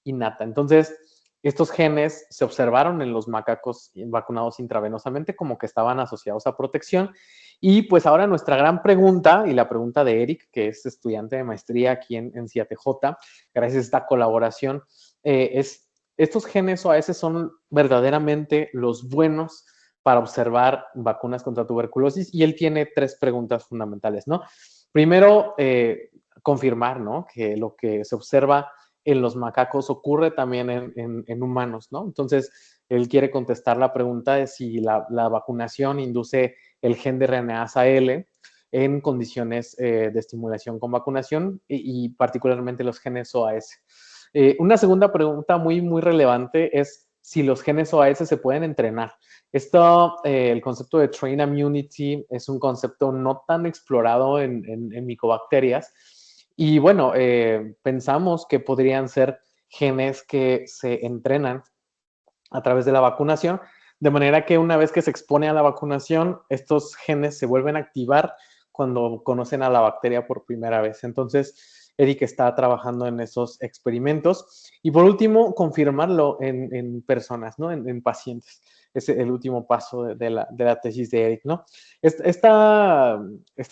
innata. Entonces, estos genes se observaron en los macacos vacunados intravenosamente como que estaban asociados a protección. Y pues ahora nuestra gran pregunta, y la pregunta de Eric, que es estudiante de maestría aquí en CIATJ, gracias a esta colaboración, es, ¿estos genes OAS son verdaderamente los buenos para observar vacunas contra tuberculosis? Y él tiene 3 preguntas fundamentales, ¿no? Primero, confirmar, ¿no? Que lo que se observa en los macacos ocurre también en humanos, ¿no? Entonces, él quiere contestar la pregunta de si la vacunación induce el gen de RNasa L en condiciones de estimulación con vacunación y particularmente los genes OAS. Una segunda pregunta muy, muy relevante es si los genes OAS se pueden entrenar. Esto, el concepto de train immunity es un concepto no tan explorado en micobacterias. Y bueno, pensamos que podrían ser genes que se entrenan a través de la vacunación, de manera que una vez que se expone a la vacunación, estos genes se vuelven a activar cuando conocen a la bacteria por primera vez. Entonces, Eric está trabajando en esos experimentos. Y por último, confirmarlo en personas, ¿no? En pacientes. Es el último paso de la tesis de Eric, ¿no? Esta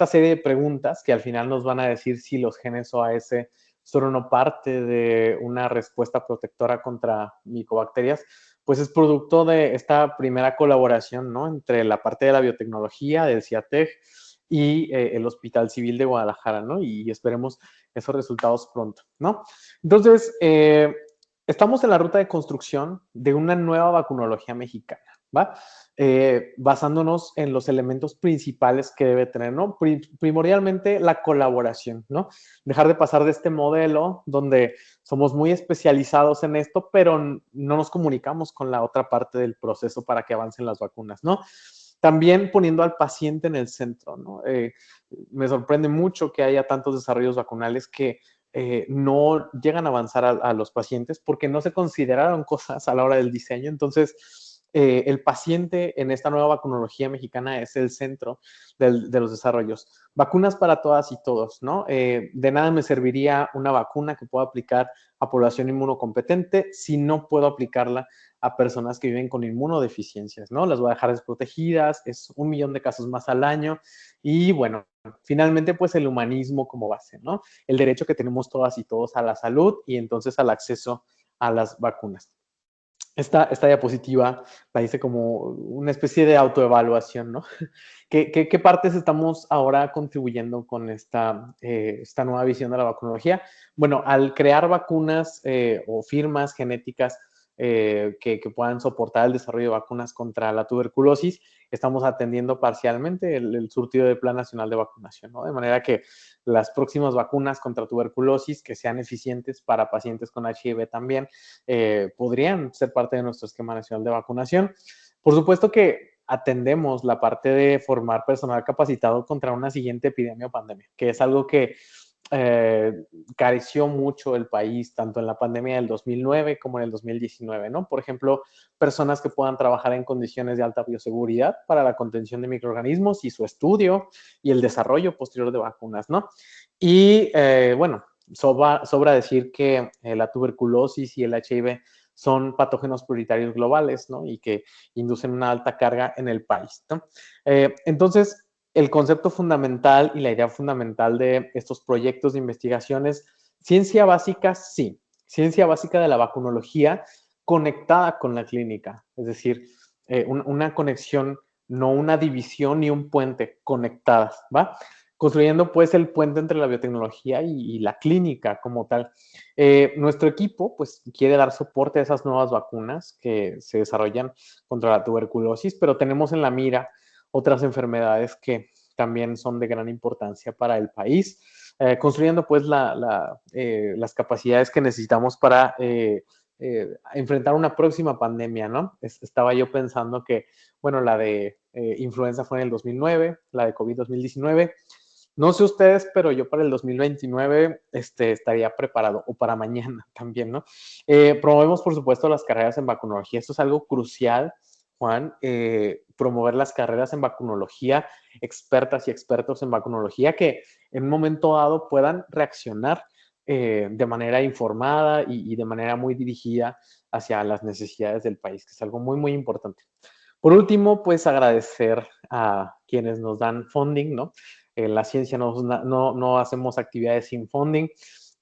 serie de preguntas que al final nos van a decir si los genes OAS son o no parte de una respuesta protectora contra micobacterias, pues es producto de esta primera colaboración, ¿no? Entre la parte de la biotecnología, del CIATEG y el Hospital Civil de Guadalajara, ¿no? Y esperemos esos resultados pronto, ¿no? Entonces, estamos en la ruta de construcción de una nueva vacunología mexicana, ¿va? Basándonos en los elementos principales que debe tener, ¿no? Primordialmente la colaboración, ¿no? Dejar de pasar de este modelo donde somos muy especializados en esto, pero no nos comunicamos con la otra parte del proceso para que avancen las vacunas, ¿no? También poniendo al paciente en el centro, ¿no? Me sorprende mucho que haya tantos desarrollos vacunales que no llegan a avanzar a los pacientes porque no se consideraron cosas a la hora del diseño. Entonces, el paciente en esta nueva vacunología mexicana es el centro de los desarrollos. Vacunas para todas y todos, ¿no? De nada me serviría una vacuna que pueda aplicar a población inmunocompetente si no puedo aplicarla a personas que viven con inmunodeficiencias, ¿no? Las voy a dejar desprotegidas, es 1 millón de casos más al año y bueno, finalmente, pues el humanismo como base, ¿no? El derecho que tenemos todas y todos a la salud y entonces al acceso a las vacunas. Esta diapositiva la hice como una especie de autoevaluación, ¿no? ¿Qué partes estamos ahora contribuyendo con esta nueva visión de la vacunología? Bueno, al crear vacunas o firmas genéticas que puedan soportar el desarrollo de vacunas contra la tuberculosis, estamos atendiendo parcialmente el surtido del Plan Nacional de Vacunación, ¿no? De manera que las próximas vacunas contra tuberculosis que sean eficientes para pacientes con HIV también podrían ser parte de nuestro esquema nacional de vacunación. Por supuesto que atendemos la parte de formar personal capacitado contra una siguiente epidemia o pandemia, que es algo que careció mucho el país, tanto en la pandemia del 2009 como en el 2019, ¿no? Por ejemplo, personas que puedan trabajar en condiciones de alta bioseguridad para la contención de microorganismos y su estudio y el desarrollo posterior de vacunas, ¿no? Y bueno, sobra decir que la tuberculosis y el HIV son patógenos prioritarios globales, ¿no? Y que inducen una alta carga en el país, ¿no? Entonces, el concepto fundamental y la idea fundamental de estos proyectos de investigación es ciencia básica, sí, ciencia básica de la vacunología conectada con la clínica, es decir, una conexión, no una división ni un puente, conectadas, ¿va? Construyendo pues el puente entre la biotecnología y la clínica como tal. Nuestro equipo pues quiere dar soporte a esas nuevas vacunas que se desarrollan contra la tuberculosis, pero tenemos en la mira otras enfermedades que también son de gran importancia para el país, construyendo pues las capacidades que necesitamos para enfrentar una próxima pandemia, ¿no? Estaba yo pensando que, bueno, la de influenza fue en el 2009, la de COVID 2019. No sé ustedes, pero yo para el 2029 estaría preparado, o para mañana también, ¿no? Promovemos, por supuesto, las carreras en vacunología. Esto es algo crucial, Juan, promover las carreras en vacunología, expertas y expertos en vacunología que en un momento dado puedan reaccionar de manera informada y de manera muy dirigida hacia las necesidades del país, que es algo muy, muy importante. Por último, pues agradecer a quienes nos dan funding, ¿no? En la ciencia no hacemos actividades sin funding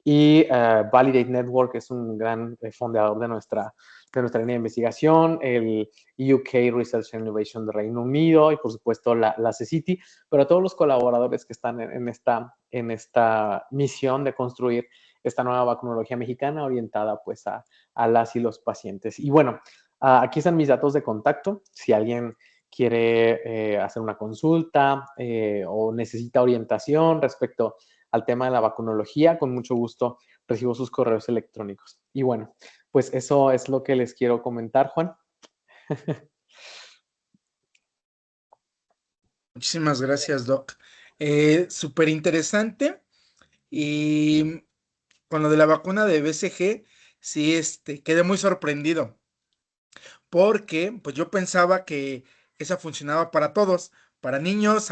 y Validate Network es un gran fundador de nuestra línea de investigación, el UK Research and Innovation de Reino Unido y por supuesto la CECITI, pero a todos los colaboradores que están en esta misión de construir esta nueva vacunología mexicana orientada pues a las y los pacientes. Y bueno, aquí están mis datos de contacto. Si alguien quiere hacer una consulta o necesita orientación respecto al tema de la vacunología, con mucho gusto recibo sus correos electrónicos. Y bueno, pues eso es lo que les quiero comentar, Juan. Muchísimas gracias, Doc. Súper interesante. Y con lo de la vacuna de BCG, sí, quedé muy sorprendido, porque pues yo pensaba que esa funcionaba para todos, para niños,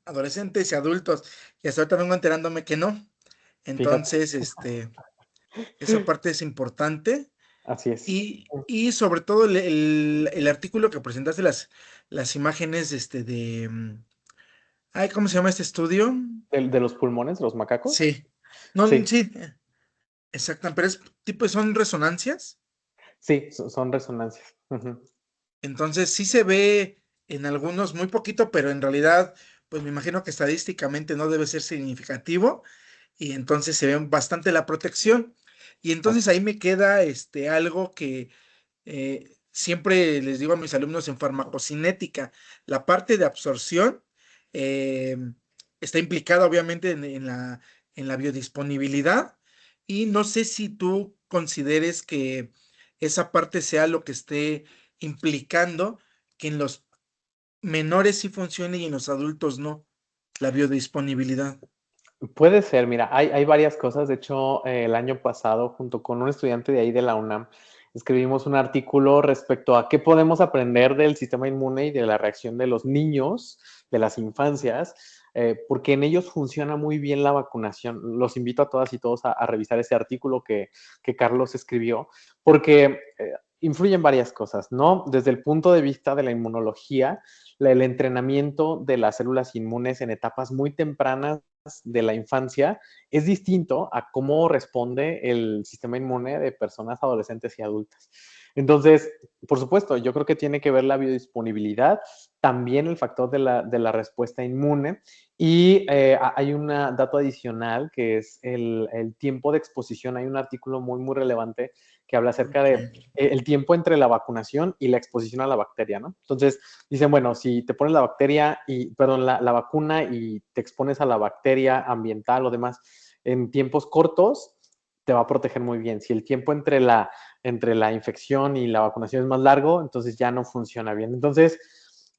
adolescentes y adultos, y hasta ahorita vengo enterándome que no. Fíjate, Entonces, esa parte es importante. así es. Y sobre todo el artículo que presentaste, las imágenes ay, ¿cómo se llama este estudio? ¿De los pulmones, de los macacos? Sí, no, Sí, sí, exacto, pero es tipo, son resonancias. sí, son resonancias. Ujú. Entonces sí se ve en algunos muy poquito, pero en realidad, pues me imagino que estadísticamente no debe ser significativo y entonces se ve bastante la protección. Y entonces Así ahí es. me queda algo que siempre les digo a mis alumnos en farmacocinética, la parte de absorción eh, está implicada obviamente en la biodisponibilidad y no sé si tú consideres que esa parte sea lo que esté implicando que en los menores sí funcione y en los adultos no, la biodisponibilidad. Puede ser, mira, hay varias cosas. De hecho, el año pasado, junto con un estudiante de ahí de la UNAM, escribimos un artículo respecto a qué podemos aprender del sistema inmune y de la reacción de los niños, de las infancias, porque en ellos funciona muy bien la vacunación. Los invito a todas y todos a revisar ese artículo que Carlos escribió, porque influyen varias cosas, ¿no? Desde el punto de vista de la inmunología, el entrenamiento de las células inmunes en etapas muy tempranas de la infancia es distinto a cómo responde el sistema inmune de personas adolescentes y adultas. Entonces, por supuesto, yo creo que tiene que ver la biodisponibilidad, también el factor de la respuesta inmune y hay un dato adicional que es el tiempo de exposición. Hay un artículo muy, muy relevante que habla acerca Ok. de el tiempo entre la vacunación y la exposición a la bacteria, ¿no? Entonces, dicen, bueno, si te pones la bacteria y, perdón, la vacuna y te expones a la bacteria ambiental o demás en tiempos cortos, te va a proteger muy bien. Si el tiempo entre la infección y la vacunación es más largo, entonces ya no funciona bien. Entonces,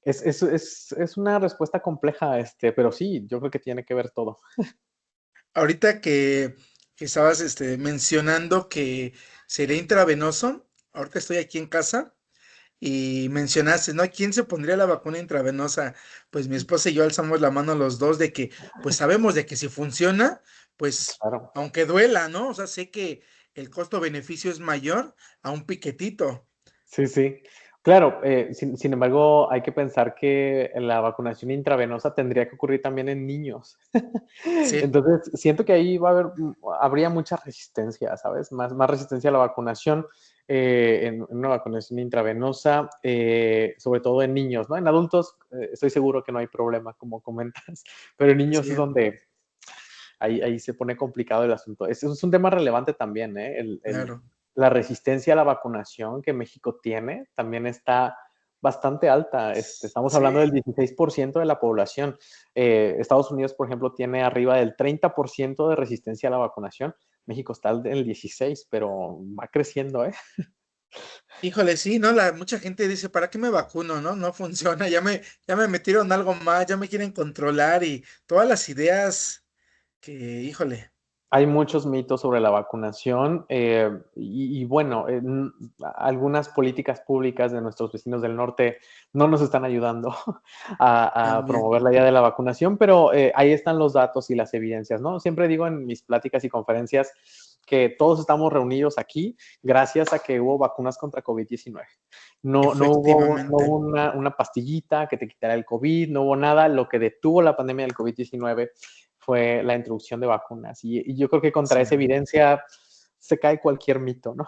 es una respuesta compleja, pero sí, yo creo que tiene que ver todo. Ahorita que estabas mencionando que sería intravenoso, ahorita estoy aquí en casa y mencionaste, ¿no? ¿Quién se pondría la vacuna intravenosa? Pues mi esposa y yo alzamos la mano los dos de que, pues sabemos de que si funciona, pues Claro. aunque duela, ¿no? O sea, sé que el costo-beneficio es mayor a un piquetito. Sí, sí. Claro, sin embargo, hay que pensar que la vacunación intravenosa tendría que ocurrir también en niños. Sí, Entonces, siento que ahí va a haber, habría mucha resistencia, ¿sabes? Más resistencia a la vacunación en una vacunación intravenosa, sobre todo en niños, ¿no? En adultos estoy seguro que no hay problema, como comentas, pero en niños sí, es donde ahí se pone complicado el asunto. Es un tema relevante también, ¿eh? claro. La resistencia a la vacunación que México tiene también está bastante alta. Estamos hablando del Sí. 16% de la población. Estados Unidos, por ejemplo, tiene arriba del 30% de resistencia a la vacunación. México está en el 16%, pero va creciendo, ¿eh? Híjole, sí, ¿no? Mucha gente dice, ¿para qué me vacuno? No, no funciona, ya me metieron algo más, ya me quieren controlar y todas las ideas que, híjole, Hay muchos mitos sobre la vacunación y bueno, algunas políticas públicas de nuestros vecinos del norte no nos están ayudando a también, promover la idea de la vacunación, pero ahí están los datos y las evidencias, ¿no? Siempre digo en mis pláticas y conferencias que todos estamos reunidos aquí gracias a que hubo vacunas contra COVID-19. No efectivamente, hubo una pastillita que te quitara el COVID, no hubo nada. Lo que detuvo la pandemia del COVID-19 fue la introducción de vacunas. Y yo creo que contra sí, esa evidencia se cae cualquier mito, ¿no?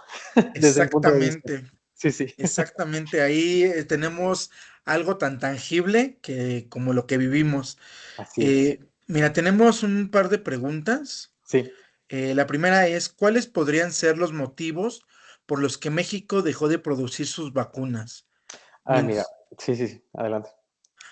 Desde mi punto de vista. exactamente, Sí, sí, exactamente. Ahí tenemos algo tan tangible que como lo que vivimos. así es. Mira, tenemos un par de preguntas. Sí. La primera es, ¿cuáles podrían ser los motivos por los que México dejó de producir sus vacunas? Ah, mira, sí, sí, sí, adelante.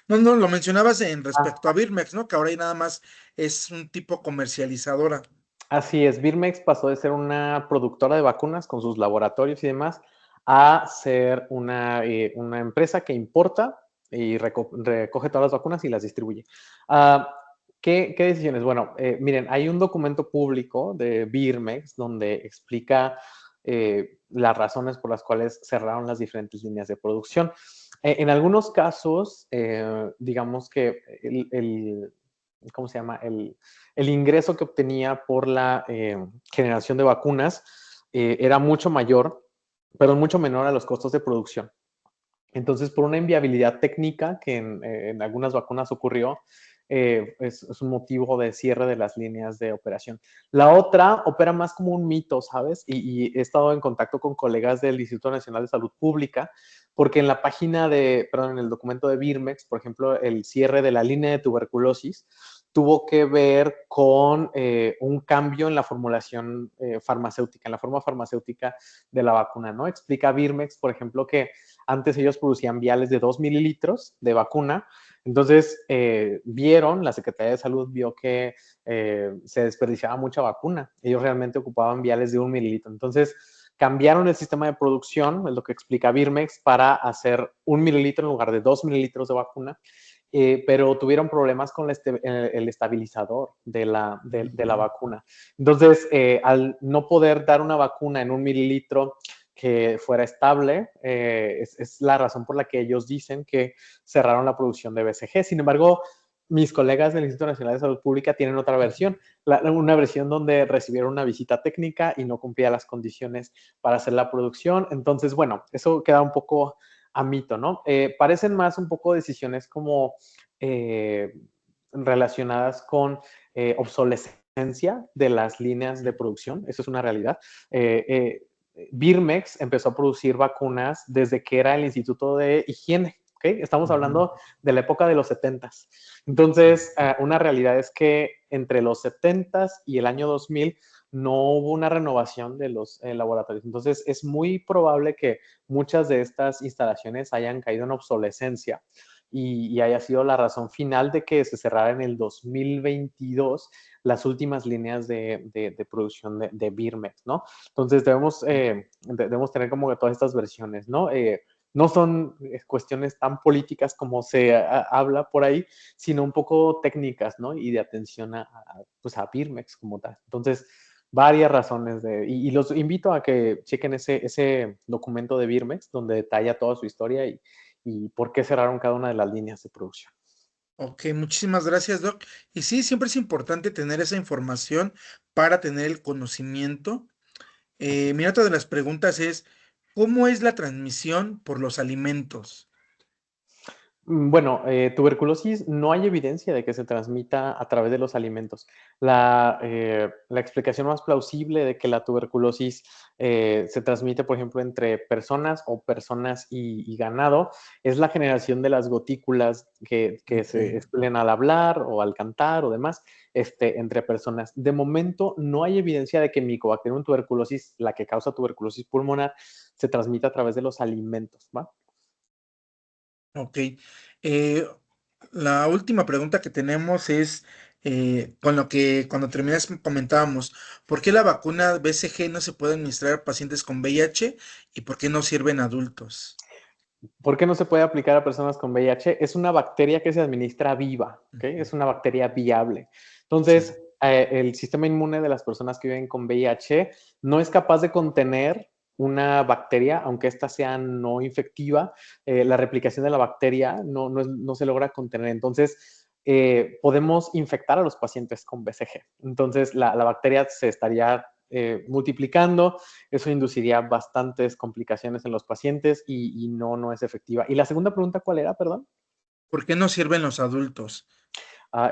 No, no, lo mencionabas en Ah, respecto a Birmex, ¿no? Que ahora ya nada más es un tipo comercializadora. así es, Birmex pasó de ser una productora de vacunas con sus laboratorios y demás a ser una empresa que importa y recoge todas las vacunas y las distribuye. Ah, ¿qué decisiones? Bueno, miren, hay un documento público de Birmex donde explica las razones por las cuales cerraron las diferentes líneas de producción. En algunos casos, digamos que ¿cómo se llama? El ingreso que obtenía por la generación de vacunas era mucho mayor, pero mucho menor a los costos de producción. Entonces, por una inviabilidad técnica que en algunas vacunas ocurrió, es un motivo de cierre de las líneas de operación. La otra opera más como un mito, ¿sabes? Y he estado en contacto con colegas del Instituto Nacional de Salud Pública, porque en la página perdón, en el documento de Birmex, por ejemplo, el cierre de la línea de tuberculosis tuvo que ver con un cambio en la formulación farmacéutica, en la forma farmacéutica de la vacuna, ¿no? Explica Birmex, por ejemplo, que antes ellos producían viales de 2 mililitros de vacuna. Entonces, la Secretaría de Salud vio que se desperdiciaba mucha vacuna. Ellos realmente ocupaban viales de 1 mililitro. Entonces, cambiaron el sistema de producción, es lo que explica Birmex, para hacer 1 mililitro en lugar de 2 mililitros de vacuna. Pero tuvieron problemas con el estabilizador de la Ujú. vacuna. Entonces, al no poder dar una vacuna en 1 mililitro que fuera estable, es la razón por la que ellos dicen que cerraron la producción de BCG. Sin embargo, mis colegas del Instituto Nacional de Salud Pública tienen otra versión, una versión donde recibieron una visita técnica y no cumplía las condiciones para hacer la producción. Entonces, bueno, eso queda un poco a mito, ¿no? Parecen más un poco decisiones como relacionadas con obsolescencia de las líneas de producción, eso es una realidad. Birmex empezó a producir vacunas desde que era el Instituto de Higiene. ¿Okay? Estamos hablando de la época de los 70s. Entonces, una realidad es que entre los 70s y el año 2000 no hubo una renovación de los laboratorios. Entonces, es muy probable que muchas de estas instalaciones hayan caído en obsolescencia y haya sido la razón final de que se cerrara en el 2022 las últimas líneas de producción de Birmex, ¿no? Entonces debemos tener como que todas estas versiones, ¿no? No son cuestiones tan políticas como se habla por ahí, sino un poco técnicas, ¿no? Y de atención pues a Birmex como tal. Entonces, varias razones y los invito a que chequen ese documento de Birmex donde detalla toda su historia y por qué cerraron cada una de las líneas de producción. Ok, muchísimas gracias, Doc. Y sí, siempre es importante tener esa información para tener el conocimiento. Mira, otra de las preguntas es, ¿cómo es la transmisión por los alimentos? Bueno, tuberculosis no hay evidencia de que se transmita a través de los alimentos. La explicación más plausible de que la tuberculosis se transmite, por ejemplo, entre personas o personas y ganado es la generación de las gotículas que se Ok. expelen al hablar o al cantar o demás entre personas. De momento, no hay evidencia de que Mycobacterium tuberculosis, la que causa tuberculosis pulmonar, se transmita a través de los alimentos, ¿va? Ok. Eh, la última pregunta que tenemos es, con lo que cuando terminas comentábamos, ¿por qué la vacuna BCG no se puede administrar a pacientes con VIH y por qué no sirve en adultos? ¿Por qué no se puede aplicar a personas con VIH? Es una bacteria que se administra viva, ¿ok? Ujú. Es una bacteria viable. Sí. Entonces, el sistema inmune de las personas que viven con VIH no es capaz de contener una bacteria, aunque ésta sea no infectiva, la replicación de la bacteria no se logra contener. Entonces, podemos infectar a los pacientes con BCG. Entonces, la bacteria se estaría multiplicando, eso induciría bastantes complicaciones en los pacientes y no es efectiva. ¿Y la segunda pregunta cuál era, perdón? ¿Por qué no sirven los adultos?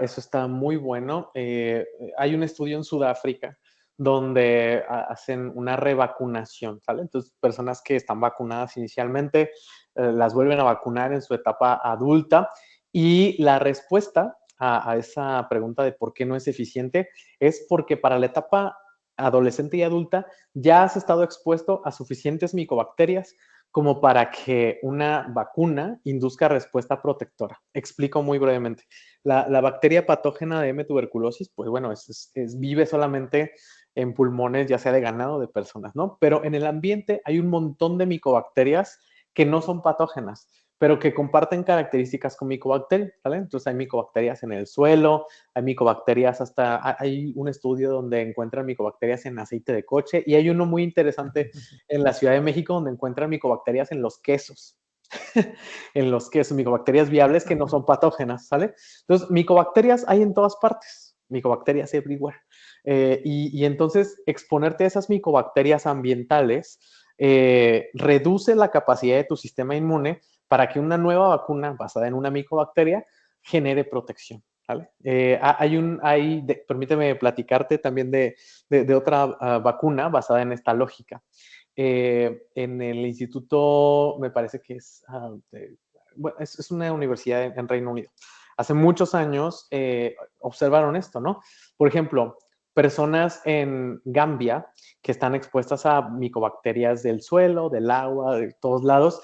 Eso está muy bueno. Hay un estudio en Sudáfrica donde hacen una revacunación, ¿sale? Entonces, personas que están vacunadas inicialmente las vuelven a vacunar en su etapa adulta y la respuesta a esa pregunta de por qué no es eficiente es porque para la etapa adolescente y adulta ya has estado expuesto a suficientes micobacterias como para que una vacuna induzca respuesta protectora. Explico muy brevemente. La bacteria patógena de M. tuberculosis, pues bueno, vive solamente en pulmones, ya sea de ganado o de personas, ¿no? Pero en el ambiente hay un montón de micobacterias que no son patógenas, pero que comparten características con micobacterias, ¿vale? Entonces hay micobacterias en el suelo, hay micobacterias hay un estudio donde encuentran micobacterias en aceite de coche y hay uno muy interesante en la Ciudad de México donde encuentran micobacterias en los quesos. En los quesos, micobacterias viables que no son patógenas, ¿sale? Entonces, micobacterias hay en todas partes, micobacterias everywhere. Y entonces, exponerte a esas micobacterias ambientales reduce la capacidad de tu sistema inmune para que una nueva vacuna basada en una micobacteria genere protección. ¿Vale? Permíteme platicarte también de otra vacuna basada en esta lógica. En el instituto, me parece que bueno, es una universidad en Reino Unido. Hace muchos años observaron esto, ¿no? Por ejemplo, personas en Gambia que están expuestas a micobacterias del suelo, del agua, de todos lados,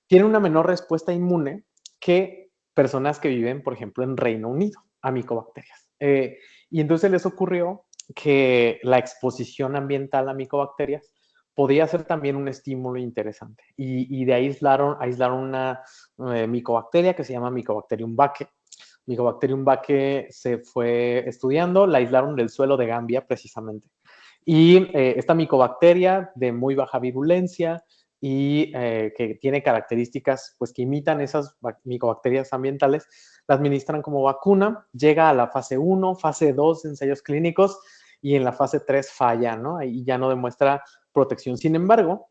tienen una menor respuesta inmune que personas que viven, por ejemplo, en Reino Unido a micobacterias. Y entonces les ocurrió que la exposición ambiental a micobacterias podía ser también un estímulo interesante. Y de ahí aislaron una micobacteria que se llama Mycobacterium vaccae. Mycobacterium vaccae se fue estudiando, la aislaron del suelo de Gambia precisamente. Y esta micobacteria de muy baja virulencia y que tiene características pues, que imitan esas micobacterias ambientales, la administran como vacuna, llega a la fase 1, fase 2 de ensayos clínicos y en la fase 3 falla, ¿no? Ahí ya no demuestra protección. Sin embargo,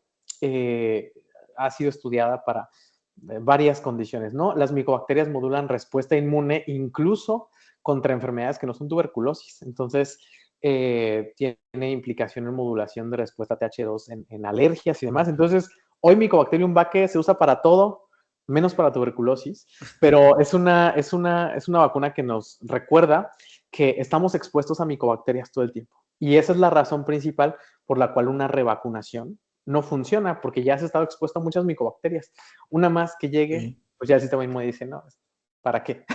ha sido estudiada para varias condiciones, ¿no? Las micobacterias modulan respuesta inmune incluso contra enfermedades que no son tuberculosis. Entonces, tiene implicación en modulación de respuesta TH2 en alergias y demás. Entonces, hoy Mycobacterium vaque se usa para todo, menos para tuberculosis, pero es una vacuna que nos recuerda que estamos expuestos a micobacterias todo el tiempo. Y esa es la razón principal por la cual una revacunación no funciona, porque ya has estado expuesto a muchas micobacterias. Una más que llegue, Sí, pues ya el sistema inmune dice, no, ¿para qué?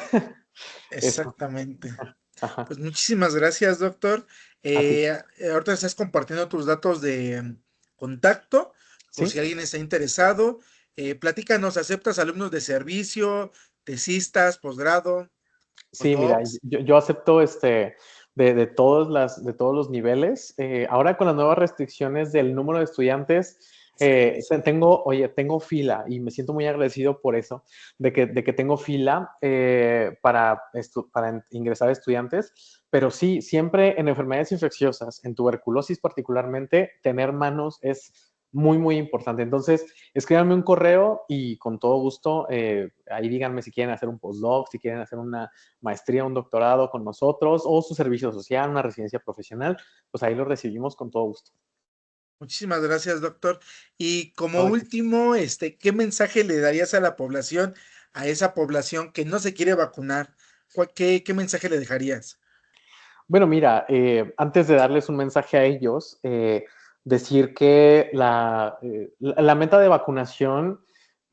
Eso. exactamente. Ajá. Pues muchísimas gracias, doctor. A ti. Ahorita estás compartiendo tus datos de contacto, por si ¿Sí? alguien está interesado. Platícanos, ¿aceptas alumnos de servicio, tesistas, posgrado, Sí, mira, postdocs? yo acepto de todos los niveles. Ahora con las nuevas restricciones del número de estudiantes, Sí, sí. tengo fila y me siento muy agradecido por eso, de que tengo fila para ingresar estudiantes. Pero sí, siempre en enfermedades infecciosas, en tuberculosis particularmente, tener manos es muy, muy importante. Entonces, escríbanme un correo y con todo gusto, ahí díganme si quieren hacer un postdoc, si quieren hacer una maestría, un doctorado con nosotros o su servicio social, una residencia profesional, pues ahí lo recibimos con todo gusto. Muchísimas gracias, doctor. Y como No, ¿de qué? último, ¿qué mensaje le darías a la población, a esa población que no se quiere vacunar? ¿Qué mensaje le dejarías? Bueno, mira, antes de darles un mensaje a ellos, decir que la meta de vacunación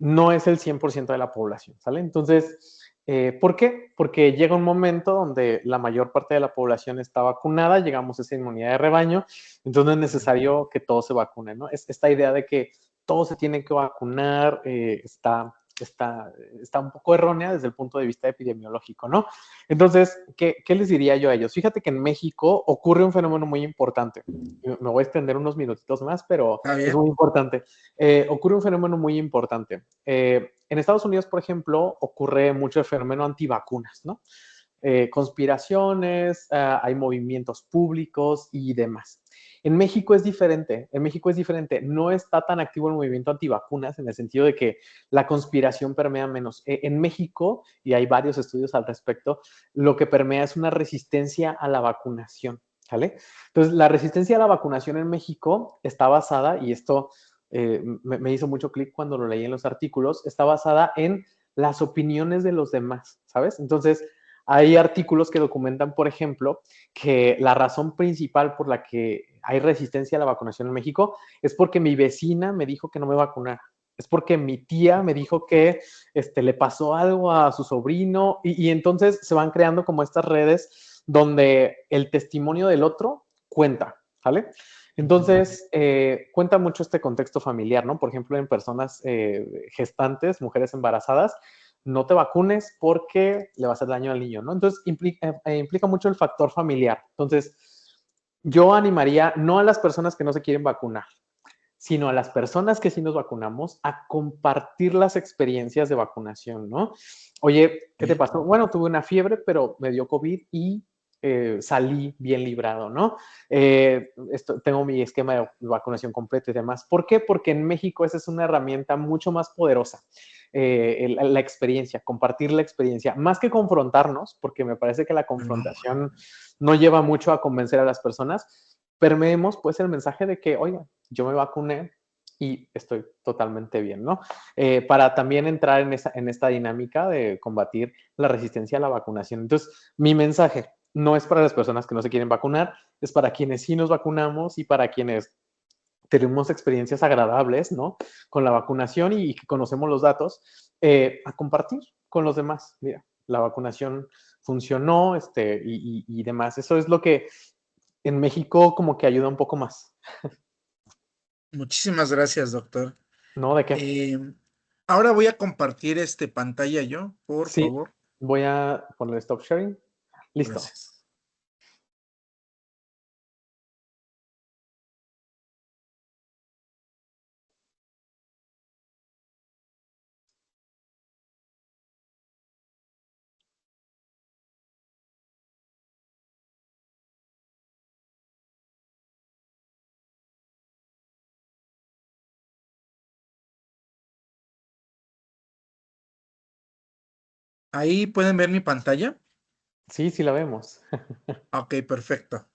no es el 100% de la población, ¿sale? Entonces, ¿por qué? Porque llega un momento donde la mayor parte de la población está vacunada, llegamos a esa inmunidad de rebaño, entonces no es necesario que todos se vacunen, ¿no? Esta idea de que todos se tienen que vacunar está un poco errónea desde el punto de vista epidemiológico, ¿no? Entonces, ¿qué les diría yo a ellos? Fíjate que en México ocurre un fenómeno muy importante. Me voy a extender unos minutitos más, pero ¿Está es bien? muy importante. Ocurre un fenómeno muy importante. En Estados Unidos, por ejemplo, ocurre mucho el fenómeno antivacunas, ¿no? Conspiraciones, hay movimientos públicos y demás. En México es diferente, en México es diferente, no está tan activo el movimiento antivacunas en el sentido de que la conspiración permea menos. En México, y hay varios estudios al respecto, lo que permea es una resistencia a la vacunación, ¿vale? Entonces, la resistencia a la vacunación en México está basada, y esto me hizo mucho clic cuando lo leí en los artículos, está basada en las opiniones de los demás, ¿sabes? Entonces, hay artículos que documentan, por ejemplo, que la razón principal por la que hay resistencia a la vacunación en México es porque mi vecina me dijo que no me vacunara. Es porque mi tía me dijo que le pasó algo a su sobrino y entonces se van creando como estas redes donde el testimonio del otro cuenta, ¿vale? Ujú. Entonces, cuenta mucho este contexto familiar, ¿no? Por ejemplo, en personas gestantes, mujeres embarazadas, no te vacunes porque le va a hacer daño al niño, ¿no? Entonces, implica mucho el factor familiar. Entonces, yo animaría no a las personas que no se quieren vacunar, sino a las personas que sí nos vacunamos a compartir las experiencias de vacunación, ¿no? Oye, ¿qué te Sí. pasó? Bueno, tuve una fiebre, pero me dio COVID y salí bien librado, ¿no? Tengo mi esquema de vacunación completo y demás. ¿Por qué? Porque en México esa es una herramienta mucho más poderosa. La experiencia, compartir la experiencia, más que confrontarnos, porque me parece que la Ujú. confrontación no lleva mucho a convencer a las personas, permeemos pues el mensaje de que, oiga, yo me vacuné y estoy totalmente bien, ¿no? Para también entrar en esta dinámica de combatir la resistencia a la vacunación. Entonces, mi mensaje no es para las personas que no se quieren vacunar, es para quienes sí nos vacunamos y para quienes tenemos experiencias agradables, ¿no? Con la vacunación y que conocemos los datos, a compartir con los demás. Mira, la vacunación funcionó y demás. Eso es lo que en México como que ayuda un poco más. Muchísimas gracias, doctor. ¿No? ¿De qué? Em, Ahora voy a compartir pantalla yo, por Sí, favor. voy a poner stop sharing. Listo. Gracias. Ahí pueden ver mi pantalla. Sí, sí la vemos. Ok, perfecto.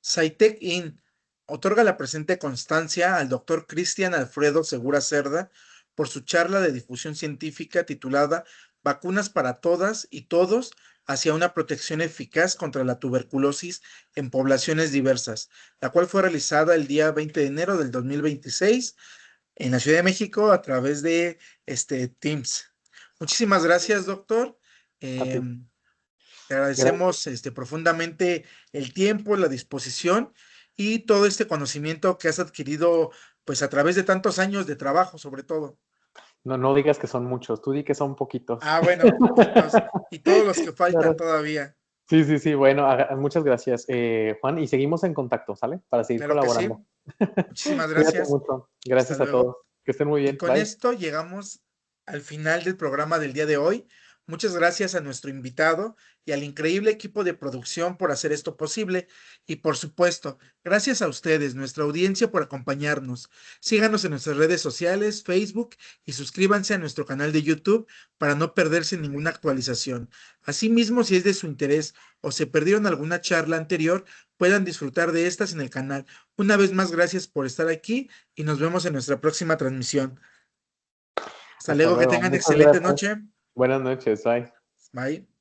SciTech In otorga la presente constancia al doctor Cristian Alfredo Segura Cerda por su charla de difusión científica titulada Vacunas para todas y todos hacia una protección eficaz contra la tuberculosis en poblaciones diversas, la cual fue realizada el día 20 de enero del 2026 en la Ciudad de México a través de Teams. Muchísimas gracias, doctor. A ti. Em, Te Gracias. agradecemos profundamente el tiempo, la disposición y todo este conocimiento que has adquirido pues a través de tantos años de trabajo, sobre todo. No, no digas que son muchos, tú di que son poquitos. Ah, bueno, poquitos y todos los que faltan Claro. todavía. Sí, sí, sí. Bueno, muchas gracias, Juan, y seguimos en contacto, ¿sale? Para seguir Claro que sí. colaborando. Muchísimas Cuídate gracias. mucho. Hasta Gracias a luego. todos. Que estén muy Y bien. con Bye. esto llegamos al final del programa del día de hoy. Muchas gracias a nuestro invitado y al increíble equipo de producción por hacer esto posible. Y por supuesto, gracias a ustedes, nuestra audiencia, por acompañarnos. Síganos en nuestras redes sociales, Facebook y suscríbanse a nuestro canal de YouTube para no perderse ninguna actualización. Asimismo, si es de su interés o se perdieron alguna charla anterior, puedan disfrutar de estas en el canal. Una vez más, gracias por estar aquí y nos vemos en nuestra próxima transmisión. Hasta Hasta luego, que luego. tengan Muchas excelente gracias. noche. Buenas noches. Bye. Bye.